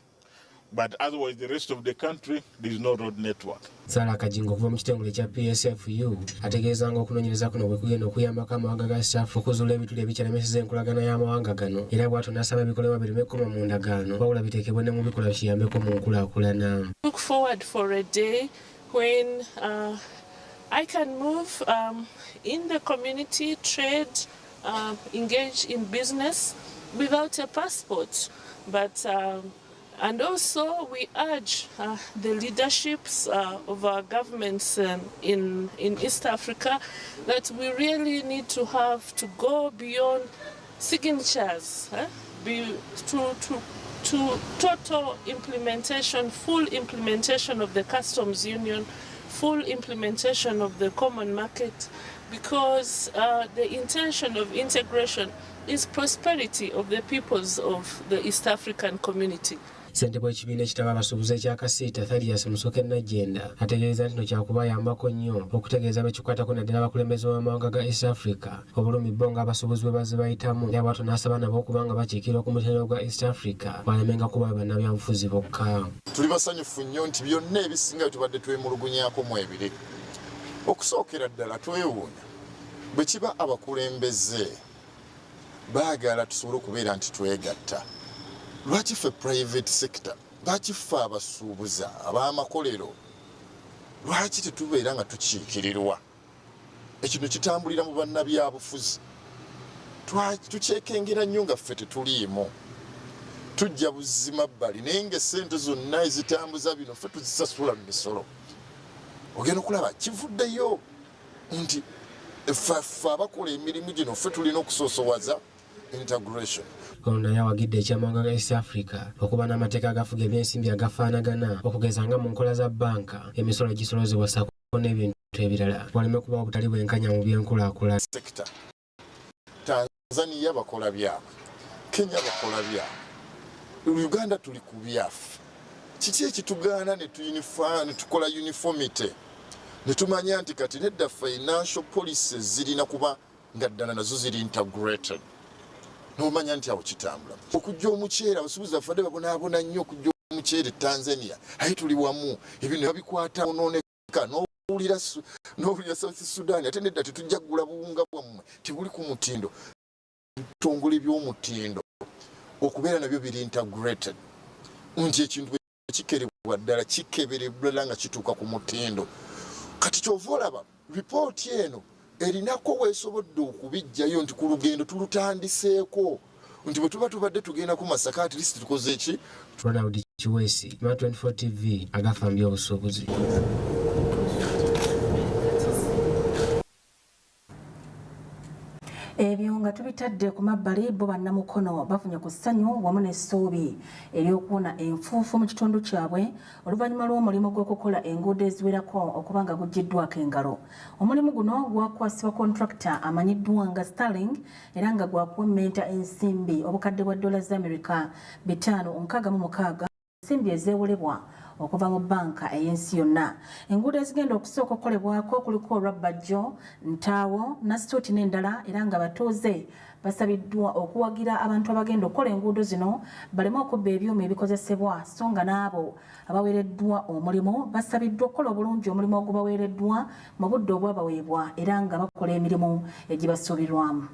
But otherwise, the rest of the country, there is no road network. Sala Kajingo okuva mu kitongole ekya PSFU ategeeza nga okunoonyereza kuno bwe kugenda okuyambako amawanga ga East Africa okuzuula ebituli ebikyalemeseza enkolagana y'amawanga gano era bw'atyo n'asaba ebikolebwa bireme kukoma mu ndagaano wabula biteekebwe ne mu bikola kiyambeko mu nkulaakulana. Look forward for a day when I can move in the community, trade, engage in business without a passport. But and also we urge the leaderships of our governments in East Africa that we really need to go beyond signatures, to total implementation, full implementation of the customs union, full implementation of the common market, because the intention of integration is prosperity of the peoples of the East African community. Ssentebe w'ekibiina ekitaba abasuubuzi ekya Kasiita Thaddeus Musoke Najjenda ategeeza nti kino kyakubayambako nnyo okutegeeza bekikwatako naddala abakulembeze b'amawanga ga East Africa obulumi bo ng'abasuubuzi bwe bazze bayitamu era bw'atyo n'asaba nabo okuba nga bakiikirwa ku mutendera gwa East Africa balemenga kuba bannabyabufuzi bokka. Tuli basanyufu nnyo nti byonna ebisinga bye tubadde twemulugunyaako mu ebire. Okusookera ddala twewuunya bwe kiba abakulembeze baagala tusobole okubeera nti twegatta. Lwaki ffe private sector bakifa abasuubuza ab'amakolero lwaki tetubeera nga tukiikirirwa ekino kitambulira mu bannabyabufuzi tukyekengera nnyo nga ffe tetuliimu tujja buzima bbali naye ng'essente zonna ezitambuza bino ffe tuzisasula mu misolo ogenda okulaba kivuddeyo nti ffe abakola emirimu gino ffe tulina okusoosowaza integration. Ono yawagidde ekyamawanga ga East Africa okuba n'amateeka agafuga ebyensimbi agafaanagana okugeza nga mu nkola za banka emisolo gisolozebwa ssaako n'ebintu ebirala waleme kuba obutali bwenkanya mu byenkulaakulana. Sekita Tanzania bakola byabwe, Kenya bakola byabwe, Uganda tuli ku byaffe. Kiki ekitugaana ne tukola uniformity ne tumanya nti kati nedda financial policies zirina kuba nga ddala nazo ziri integrated. Nomanya nti awo kitambula. Okujja omuceere abasuubuzi bafadde babonaabona nnyo okujja omuceere Tanzania aye tuli wamu ebintu babikwata onooneka n'owulira South Sudan ate nedda tetujja kugula buwunga bwammwe tebuli ku mutindo bitongole by'omutindo okubeera nabyo biri integrated nti ekintu ekikerebwa ddala kikeberebwa nga kituuka ku mutindo kati kyova olaba ripooti eno erinako weesobodde okubijjayo nti ku lugendo tulutandiseeko nti bwe tuba tubadde tugenda ku Masaka at least tukoze eki. Ronald Kiwesi, 24 TV, agafa mu by'obusuubuzi. Ebyo nga tubitadde ku mabbali bo bannamukono bafunye ku ssanyu wamu n'essuubi ery'okuwona enfuufu mu kitundu kyabwe oluvannyuma lw'omulimu gw'okukola enguudo eziwerako okuba nga guggiddwako engalo. Omulimu guno gwakwasibwa kontrakita amanyiddwa nga Starling era nga gwakuwemmenta ensimbi obukadde bwa $5 566 ensimbi ezeewolebwa okuva mu banka ey'ensi yonna. Enguudo ezigenda okusooka okukolebwako kuliko Olwabajjo, Ntaawo, Nasuuti n'endala era nga batuuze basabiddwa okuwagira abantu abagenda okukola enguudo zino baleme okubba ebyuma ebikozesebwa so nga n'abo abaweereddwa omulimu basabiddwa okukola obulungi omulimu ogubaweereddwa mu budde obwabaweebwa era nga bakola emirimu egibasuubirwamu.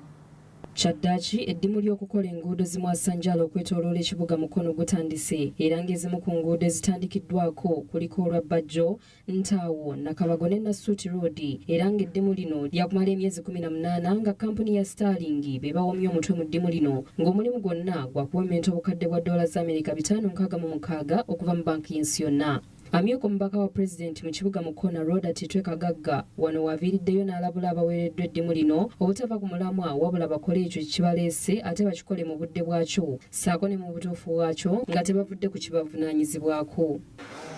Kyaddaaki eddimu ly'okukola enguudo zimwasanjala okwetooloola ekibuga Mukono gutandise era ng'ezimu ku nguudo ezitandikiddwako kuliko Olwabajjo, Ntaawo, Nakabago ne Nasuuti Road era ng'eddimu lino lyakumala emyezi 18 nga kampuni ya Starling be bawomye omutwe mu ddimu lino ng'omulimu gwonna gwakuwemmenta obukadde bwa $566 okuva mu banka y'ensi yonna. Amyuka omubaka wa pulezidenti mu kibuga Mukono Road Titwe Kagagga wano waaviiriddeyo n'alabula abaweereddwa eddimu lino obutava ku mulamwa wabula bakole ekyo kibaleese ate bakikole mu budde bwakyo ssaako ne mu butuufu bwakyo nga tebavudde ku kibavunaanyizibwako.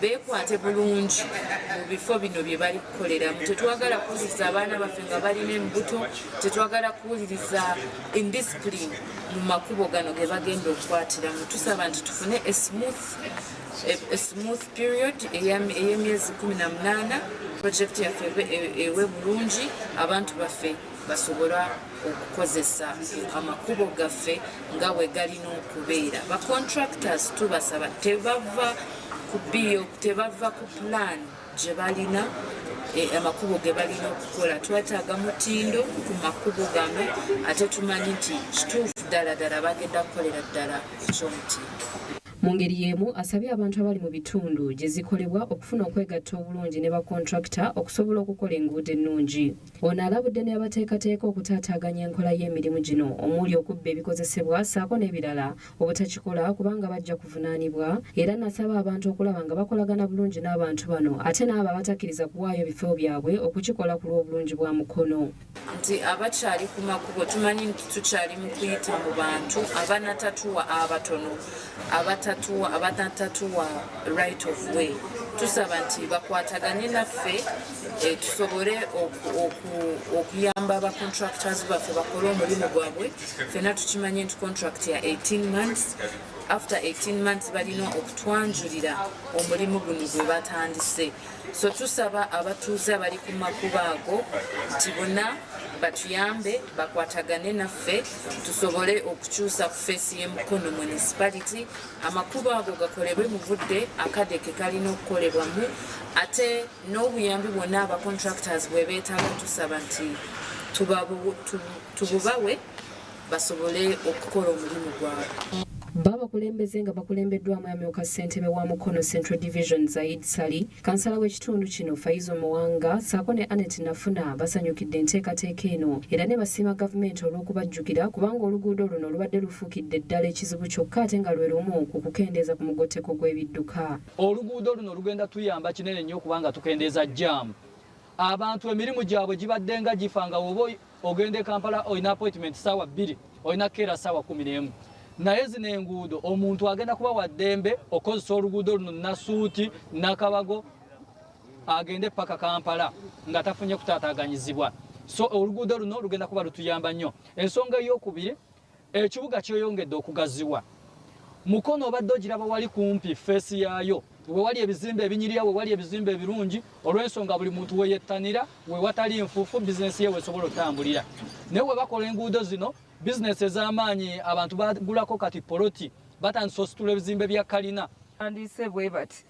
Beekwate bulungi mu bifo bino bye bali kukoleramu. Tetwagala kuwuliriza abaana baffe nga balina embuto, tetwagala kuwuliriza indiscipline mu makubo gano ge bagenda okukwatiramu. Tusaba nti tufune a smooth period ey'emyezi 18 projekiti yaffe ewe bulungi abantu baffe basobola okukozesa amakubo gaffe nga bwe galina okubeera. Ba contractors tubasaba tebava ku biyo tebava ku plan gye balina amakubo ge balina okukola. Twetaaga mutindo ku makubo gano ate tumanyi nti kituufu ddala bagenda kukolera ddala eky'omutindo. Mu ngeri y'emu asabye abantu abali mu bitundu gye zikolebwa okufuna okwegatta obulungi ne bakontrakita okusobola okukola enguudo ennungi. Ono alabudde ne abateekateeka okutaataaganya enkola y'emirimu gino omuli okubba ebikozesebwa ssaako n'ebirala obutakikola kubanga bajja kuvunaanibwa era n'asaba abantu okulaba nga bakolagana bulungi n'abantu bano ate n'abo abatakkiriza kuwaayo bifo byabwe okukikola ku lw'obulungi bwa Mukono. Nti abakyali ku makubo tumanyi nti tukyali mu kuyita mu bantu abanatatuwa abatono abatatatuwa right of way. Tusaba nti bakwatagane naffe tusobole okuyamba aba contractors baffe bakole omulimu gwabwe. Ffenna tukimanye nti contract ya 18 months. After 18 months balina okutwanjulira omulimu guno gwe batandise. So tusaba abatuuze abali ku makubo ago nti bonna batuyambe bakwatagane naffe tusobole okukyusa ku feesi y'Emukono municipality. Amakubo ago gakolebwe mu budde akadeke kalina okukolebwamu ate n'obuyambi bwonna aba contractors bwe beetaaga tusaba nti tububawe basobole okukola omulimu gwabwe. Babakulembeze nga bakulembeddwamu amyuka ssentebe wa Mukono Central Division Zaid Sali, kansala w'ekitundu kino Faizo Muwanga ssaako ne Anet Nafuna basanyukidde enteekateeka eno era ne basiima gavumenti olw'okubajjukira kubanga oluguudo luno lubadde lufuukidde ddala ekizibu kyokka ate nga lwe lumu ku kukendeeza ku mugotteko gw'ebidduka. Oluguudo luno lugenda tuyamba kinene nnyo kubanga tukendeeza jjaamu. Abantu emirimu gyabwe gibadde nga gifanga oba ogende Kampala olina appointment ssaawa 2 olina keera ssaawa 11. Naye zino enguudo omuntu agenda kuba wa ddembe okozesa oluguudo luno nasuuti nakabago agende paka Kampala nga tafunye kutaataaganyizibwa. So oluguudo luno lugenda kuba lutuyamba nnyo. Ensonga ey'okubiri, ekibuga kyeyongedde okugaziwa. Mukono obadde ogiraba wali kumpi feesi yaayo we wali ebizimbe ebinyirira we wali ebizimbe ebirungi olw'ensonga buli muntu weyettanira we watali nfuufu bizinesi ye weesobola otambulira. Naye we bakola enguudo zino bizinesi ez'amaanyi abantu bagulako kati poloti batandise ositula ebizimbe bya kalina. Andiise bwe bati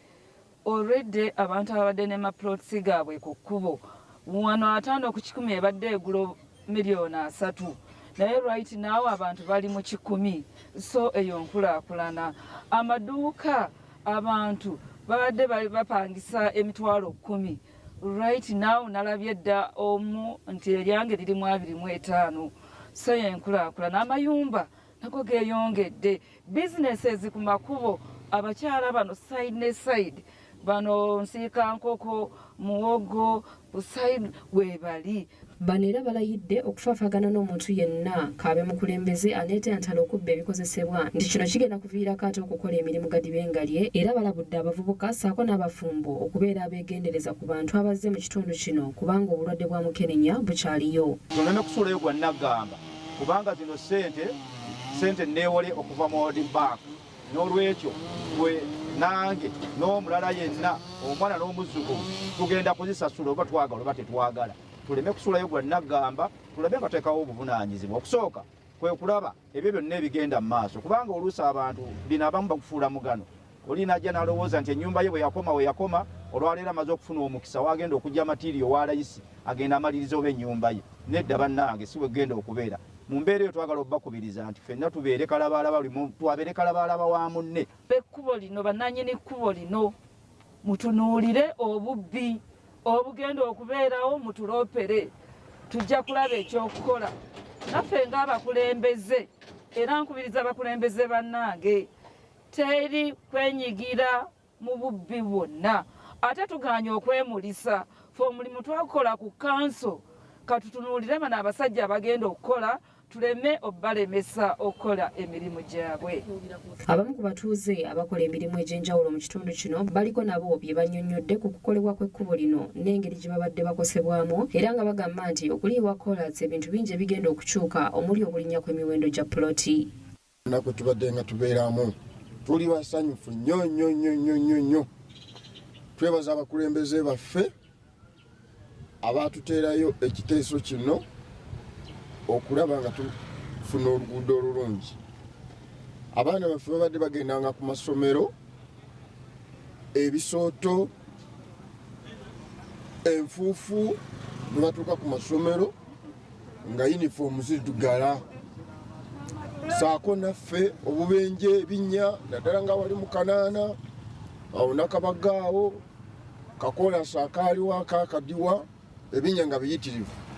already abantu abadde ne maplotsi gaabwe ku kkubo wano 5 ku 10 ebadde egulo $3,000,000 naye right now abantu bali mu 10. So eyo nkulaakulana. Amaduuka abantu babadde bapangisa $10,000. Right now nalabye dda omu nti eryange lirimu 25. So yenkulaakulana. Amayumba nago geeyongedde. Businesses ku makubo abakyala bano side ne side bano Nsiikankoko, Muwogo, Buside webali. Bano era balayidde okufaafagana n'omuntu yenna kaabe mukulembeze aneetantala okubba ebikozesebwa nti kino kigenda kuviirako ate okukola emirimu gadibengalye era balabudde abavubuka ssaako n'abafumbo okubeera abeegendereza ku bantu abazze mu kitundu kino kubanga obulwadde bwa mukenenya bukyaliyo. Tugenda kusuulayo gwa Nagamba kubanga zino sente neewole okuva mu World Bank n'olwekyo gwe nange n'omulala yenna omwana n'omuzzukulu tugenda kuzisasula oba twagala oba tetwagala. Tuleme kusuulayo gwa Nagamba tulabe nga teekawo obuvunaanyizibwa. Okusooka kwe kulaba ebyo byonna ebigenda mu maaso kubanga oluusi abantu bino abamu bakufuula mugano. Oli najja n'alowooza nti ennyumba ye bwe yakoma olwaleero amaze okufuna omukisa wagenda okujja matiriyo wa layisi agenda amaliriza oba ennyumba ye. Nedda bannange si bwe genda okubeera. Mu mbeera eyo twagala obbakubiriza nti ffenna tubeere kalabaalaba twabeere kalabaalaba wa munne. Ekkubo lino bannannyini kkubo lino mutunuulire obubbi obugenda okubeerawo mutuloopere tujja kulaba ekyokukola naffe ng'abakulembeze era nkubiriza abakulembeze bannange teri kwenyigira mu bubbi bwonna ate tuganye okwemulisa fe omulimu twakukola ku kanso katutunuulire bano abasajja abagenda okukola tuleme obbalemesa okukola emirimu gyabwe. Abamu ku batuuze abakola emirimu egy'enjawulo mu kitundu kino baliko nabo bye bannyonnyodde ku kukolebwa kw'ekkubo lino n'engeri gye babadde bakosebwamu era nga bagamba nti okuliibwa kolatsi ebintu bingi ebigenda okukyuka omuli okulinnya kw'emiwendo gya puloti. Nakwe tubadde nga tubeeramu tuli basanyufu nnyo. Twebaza abakulembeze baffe abaatuteerayo ekiteeso kino okulaba nga tufuna oluguudo olulungi. Abaana baffe babadde bagendanga ku masomero, ebisooto, enfuufu bwe batuuka ku masomero nga yunifoomu zidugala. Saako naffe obubenje binnya naddala nga wali mu Kanaana awo Nakabagaawo Kakolasi akaaliwo akaakadiwa ebinnya nga biyitirivu.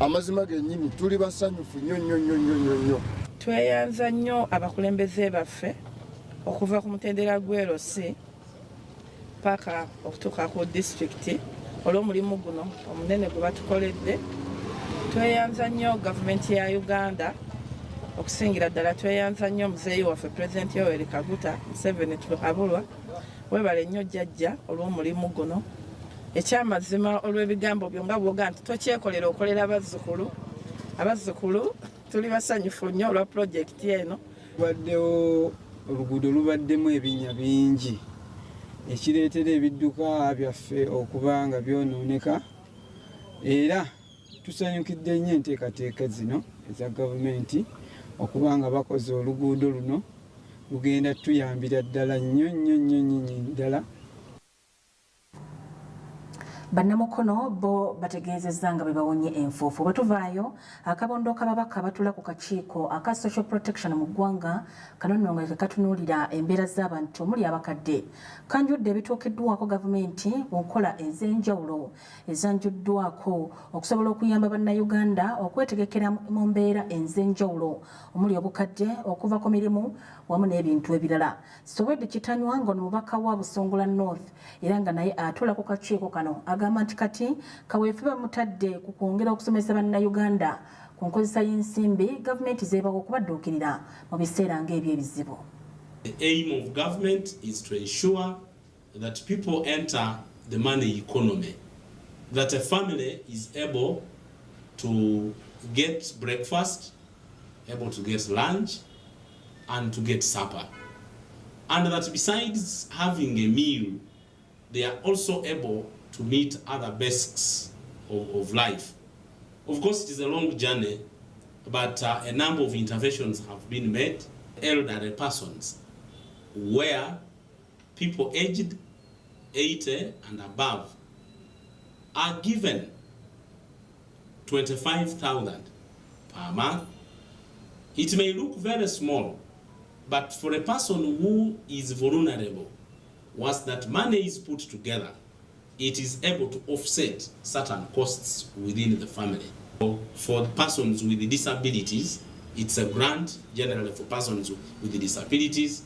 Amazima gennyini tuli basanyufu nnyo. Tweyanza nnyo abakulembeze baffe okuva ku mutendera gw'erosi paka okutuuka ku disitulikiti olw'omulimu guno omunene gwe batukoledde. Tweyanza nnyo gavumenti ya Uganda okusingira ddala tweyanza nnyo muzeeyi waffe pulezidenti Yoweri Kaguta Museveni tuhabulwa webale nnyo jjajja olw'omulimu guno. Ekyamazima olw'ebigambo byo nga bwoga nti tokyekolera okolera abazzukulu tuli basanyufu nnyo olwa pulojekiti eno. Waddewo oluguudo lubaddemu ebinnya bingi ekireetera ebidduka byaffe okuba nga byonooneka era tusanyukidde nnyo enteekateeka zino eza gavumenti okuba nga bakoze oluguudo luno lugenda tuyambira ddala nnyo ddala. Bannamukono bo bategeezezza nga bwe bawonye enfuufu. Bwe tuvaayo akabondo k'ababaka batula ku kakiiko aka social protection mu ggwanga kano nno nga katunuulira embeera z'abantu muli abakadde. Kanjudde ebituukiddwako gavumenti mu nkola ez'enjawulo ezanjuddwako okusobola okuyamba bannayuganda okwetegekera mu mbeera ez'enjawulo omuli obukadde okuva ku mirimu wamu n'ebintu ebirala. Sowed Kitanywa ng'ono mubaka wa Busongola North era nga naye atula ku kakiiko kano agamba nti kati kaweefube bamutadde ku kwongera okusomesa bannayuganda ku nkozesa y'ensimbi gavumenti z'ebawa okubadduukirira mu biseera ng'ebyo ebizibu. The aim of government is to ensure that people enter the money economy, that a family is able to get breakfast, able to get lunch, and to get supper. And that besides having a meal, they are also able to meet other basics of life. Of course, it is a long journey, but a number of interventions have been made. Elderly persons, where people aged 80 and above are given 25,000 per month. It may look very small, but for a person who is vulnerable, once that money is put together, it is able to offset certain costs within the family. For persons with disabilities, it's a grant generally for persons with disabilities.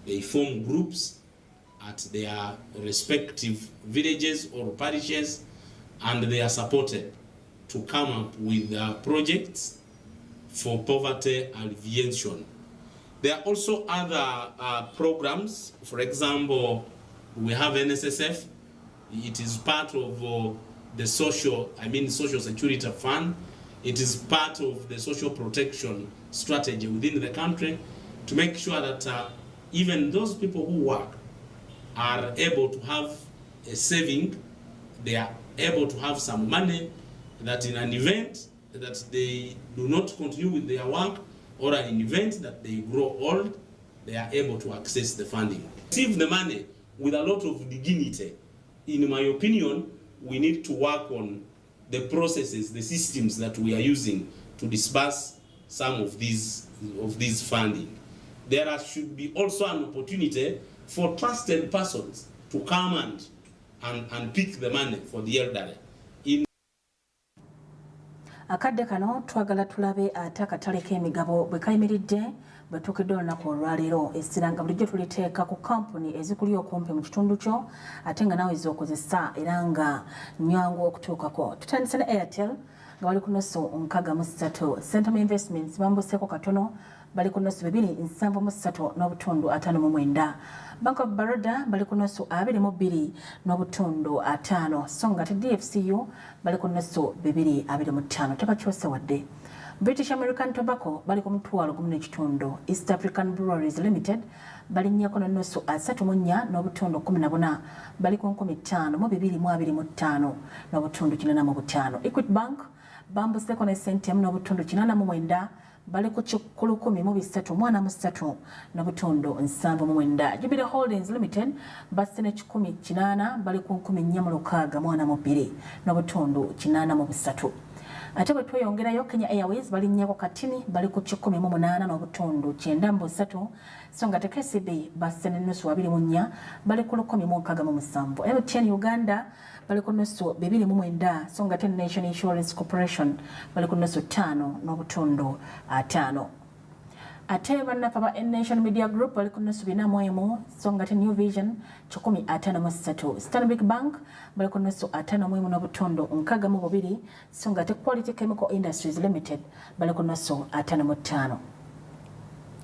They form groups at their respective villages or parishes, and they are supported to come up with projects for poverty alleviation. There are also other programs. For example, we have NSSF. It is part of the social security fund. It is part of the social protection strategy within the country to make sure that even those people who work are able to have a saving. They are able to have some money that in an event that they do not continue with their work, or an event that they grow old, they are able to access the funding. Receive the money with a lot of dignity. In my opinion, we need to work on the processes, the systems that we are using to disburse some of these funding. There should be also an opportunity for trusted persons to come and pick the money for the elderly. Akadde kano twagala tulabe ate akatale k'emigabo bwe kayimiridde bwe tuukidde olunaku olwaleero. Essira nga bulijjo tuliteeka ku kampuni ezikuli okumpi mu kitundu kyo ate nga naawe z'okozesa era nga nnyangu okutuukako. Tutandise ne Airtel nga bali ku nnusu 63. Centum Investments bambuseeko katono bali ku nnusu 2.73.59. Bank of Baroda bali ku nnusu 22.5, so nga DFCU bali ku nnusu 2.25. Tebakyose wadde. British American Tobacco bali ku mutwalo 1.5. East African Breweries Limited bali nnyako n'ennusu 34.14, bali ku 15,225.45. Equity Bank bambuseeko ne senti 1.89, bali ku 1,383.79. Jubilee Holdings Limited basse ne 18, bali ku 462.83. Ate bwe tweyongerayo Kenya Airways bali nnyako katini bali ku 18.93, so nga KCB basse n'ennusu 24, bali ku 167. MTN Uganda bali ku nnusu 2.9, so nga Nation Insurance Corporation bali ku nnusu 5.5. Ate bannaffe ba Nation Media Group bali ku nnusu 4.1, so nga New Vision 53. Stanbic Bank bali ku nnusu 51.62, so nga Quality Chemical Industries Limited bali ku nnusu 55.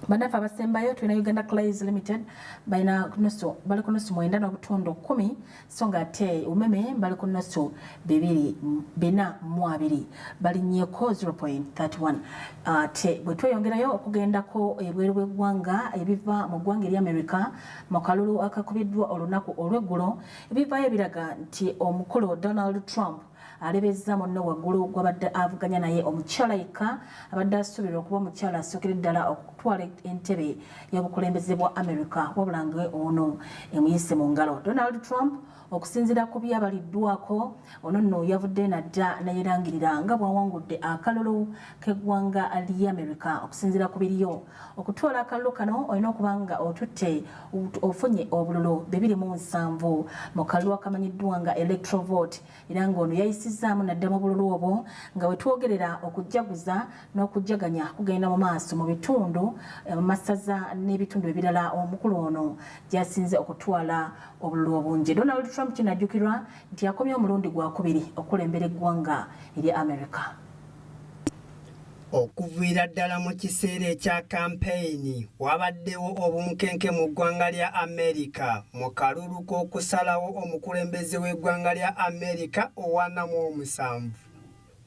Bannaffe abasembayo tulina Uganda Clays Limited bali ku nnusu 9.10, so nga ate umeme bali ku nnusu 2.42, bali nnyeko 0.31. Ate bwe tweyongerayo okugendako ebweru bw'eggwanga ebiva mu ggwanga eri America mu kalulu akakubiddwa olunaku olw'eggulo, ebivaayo biraga nti omukulu Donald Trump alebezza munno waggulu gw'abadde avuganya naye omukyala yekka abadde asuubirwa okuba omukyala asookera ddala okutwala entebe y'obukulembeze bwa America wabula nga ono emuyise mu ngalo. Donald Trump okusinziira ku byabaliddwako ono nno yavudde nadda nayerangirira nga bw'awangudde akalulu k'eggwanga lya America. Okusinziira ku biriyo okutwala akalulu kano olina okuba nga otutte ofunye obululu 207 mu kalulu akamanyiddwa nga electoral vote era ng'ono yayisizaamu nadda mu bululu obwo nga we twogerera okujjaguza n'okujjaganya kugenda mu maaso mu bitundu mu masaza n'ebitundu ebirala omukulu ono gy'asinze okutwala obululu obungi. Donald Trump kinajjukirwa nti akomye omulundi gwakubiri okulembera eggwanga erya America. Okuviira ddala mu kiseera ekya kampeyini wabaddewo obunkenke mu ggwanga lya America mu kalulu k'okusalawo omukulembeze w'eggwanga lya America owanamu 7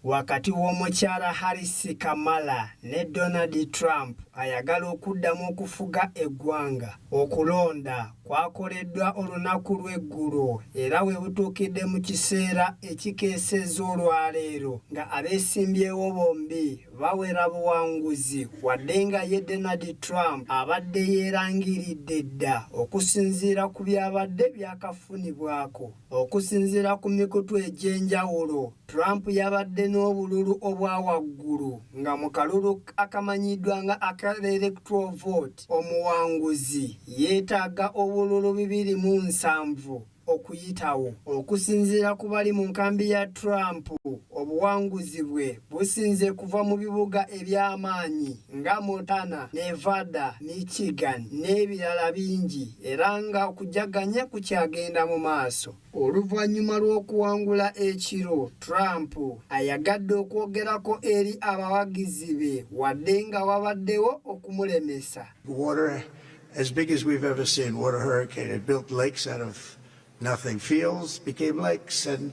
wakati w'omukyala Harris Kamala ne Donald Trump ayagala okuddamu okufuga eggwanga. Okulonda kwakoleddwa olunaku lw'eggulo era we butuukidde mu kiseera ekikeeseza olwaleero nga abeesimbyewo bombi bawera buwanguzi wadde nga ye Donald Trump abadde yeerangiridde dda okusinziira ku byabadde byakafunibwako. Okusinziira ku mikutu egy'enjawulo, Trump yabadde n'obululu obwa waggulu nga mu kalulu akamanyiddwa nga electoral vote omuwanguzi yeetaaga obululu 207 okuyitawo. Okusinziira ku bali mu nkambi ya Trump, obuwanguzi bwe businze kuva mu bibuga eby'amaanyi nga Montana, Nevada, Michigan n'ebirala bingi era nga okujaganya kukyagenda mu maaso. Oluvannyuma lw'okuwangula ekiro, Trump ayagadde okwogerako eri abawagizi be wadde nga wabaddewo okumulemesa. Water as big as we've ever seen, water hurricane. It built lakes out of nothing. Fields became lakes, and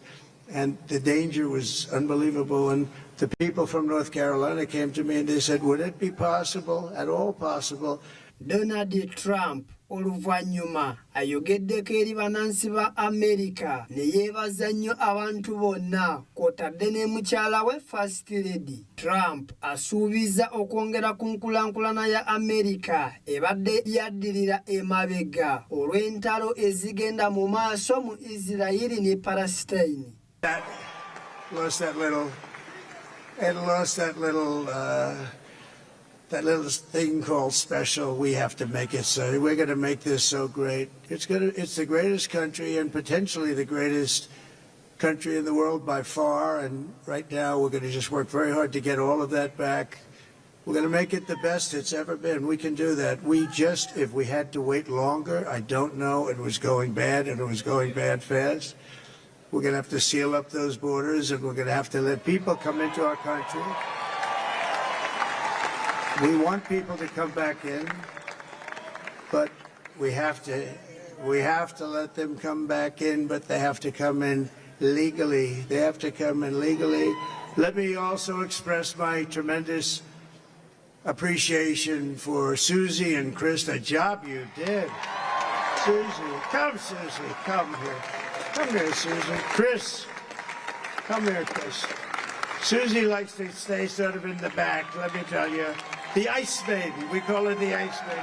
the danger was unbelievable. And the people from North Carolina came to me and they said, would it be possible, at all possible? Donald Trump oluvannyuma ayogeddeko eri bannansi ba America ne yeebaza nnyo abantu bonna kw'otadde ne mukyala we First Lady. Trump asuubiza okwongera ku nkulankulana ya America ebadde yaddirira emabega olw'entalo ezigenda mu maaso mu Isirayiri ne Palestine. That little thing called special, we have to make it so. We're going to make this so great. It's the greatest country and potentially the greatest country in the world by far. And right now we're going to just work very hard to get all of that back. We're going to make it the best it's ever been. We can do that. If we had to wait longer, I don't know. It was going bad and it was going bad fast. We're going to have to seal up those borders and we're going to have to let people come into our country. We want people to come back in, but we have to let them come back in, but they have to come in legally. They have to come in legally. Let me also express my tremendous appreciation for Susie and Chris, the job you did. Susie, come here. Come here, Susie. Chris, come here, Chris. Susie likes to stay sort of in the back, let me tell you. The Ice Baby, we call her the Ice Baby.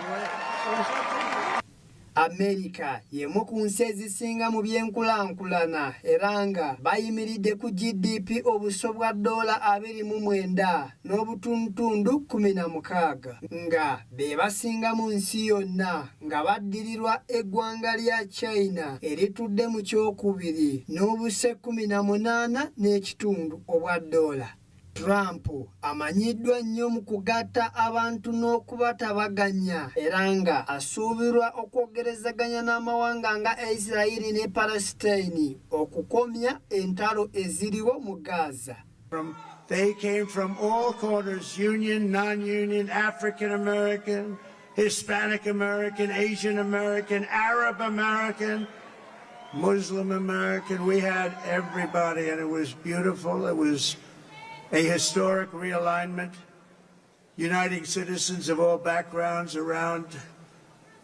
America y'emu ku nsi ezisinga mu byenkulankulana era nga bayimiridde ku GDP obuso bwa $29 n'obutundutundu 16 nga be basinga mu nsi yonna nga baddirirwa eggwanga lya China eritudde mu kyokubiri n'obuse 18 n'ekitundu obwa $. Trump amanyiddwa nnyo mu kugatta abantu n'okubatabaganya era nga asuubirwa okwogerezaganya n'amawanga nga Isirayiri ne Palestine okukomya entalo eziriwo mu Gaza. They came from all corners, union, non-union, African American, Hispanic American, Asian American, Arab American, Muslim American. We had everybody and it was beautiful. It was a historic realignment, uniting citizens of all backgrounds around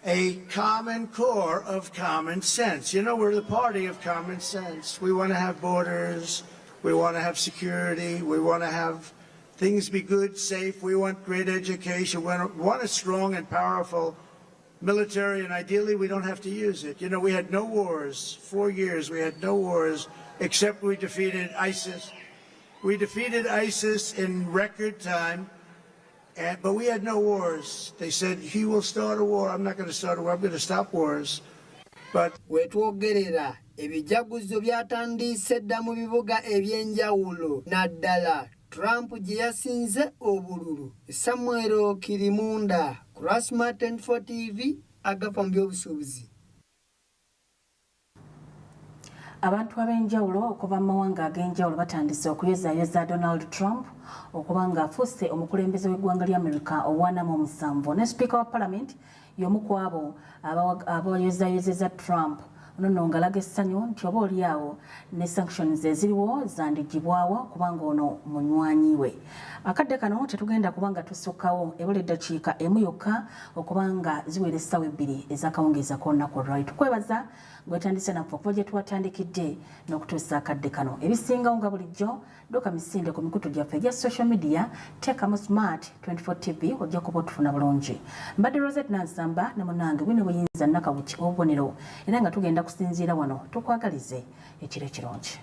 a common core of common sense. You know, we're the party of common sense. We want to have borders. We want to have security. We want to have things be good, safe. We want great education. We want a strong and powerful military, and ideally we don't have to use it. You know, we had no wars. 4 years we had no wars, except we defeated ISIS. We defeated ISIS in record time, but we had no wars. They said, he will start a war. I'm not going to start a war. I'm going to stop wars. But wetwogerera ebijaguzo byatandise dda mu bibuga ebyenjawulo naddala Trump gye yasinze obululu. Samuel Kirimunda, Crossmart 24 TV, Agafa Muby'Obusuubuzi. Abantu ab'enjawulo okuva mu mawanga ag'enjawulo batandise okuyozayoza Donald Trump okuba ng'afuuse omukulembeze w'eggwanga lya America owana mu 7. Ne Speaker wa Parliament y'omu ku abo abayozayozeza Trump ono ngalaga essanyu nti oba oliawo ne sanctions eziriwo zandigibwawo kubanga ono munywanyi we. Akadde kano tetugenda kubanga tusukkawo ebula eddakiika emu yokka okubanga ziwera essaawa 2 ez'akawungeeza k'olunaku olwali. Tukwebaza gwetandise naffe okuva gye tuwatandikidde n'okutuusa akadde kano. Ebisingawo nga bulijjo dduka misinde ku mikutu gyaffe egya social media teekamu Smart 24 TV ojja kuba otufuna bulungi. Mbadde Rosette Nansamba ne munnange Bwine Buyinza Nakawuki obubonero era nga tugenda kusinziira wano tukwagalize ekiro ekirungi.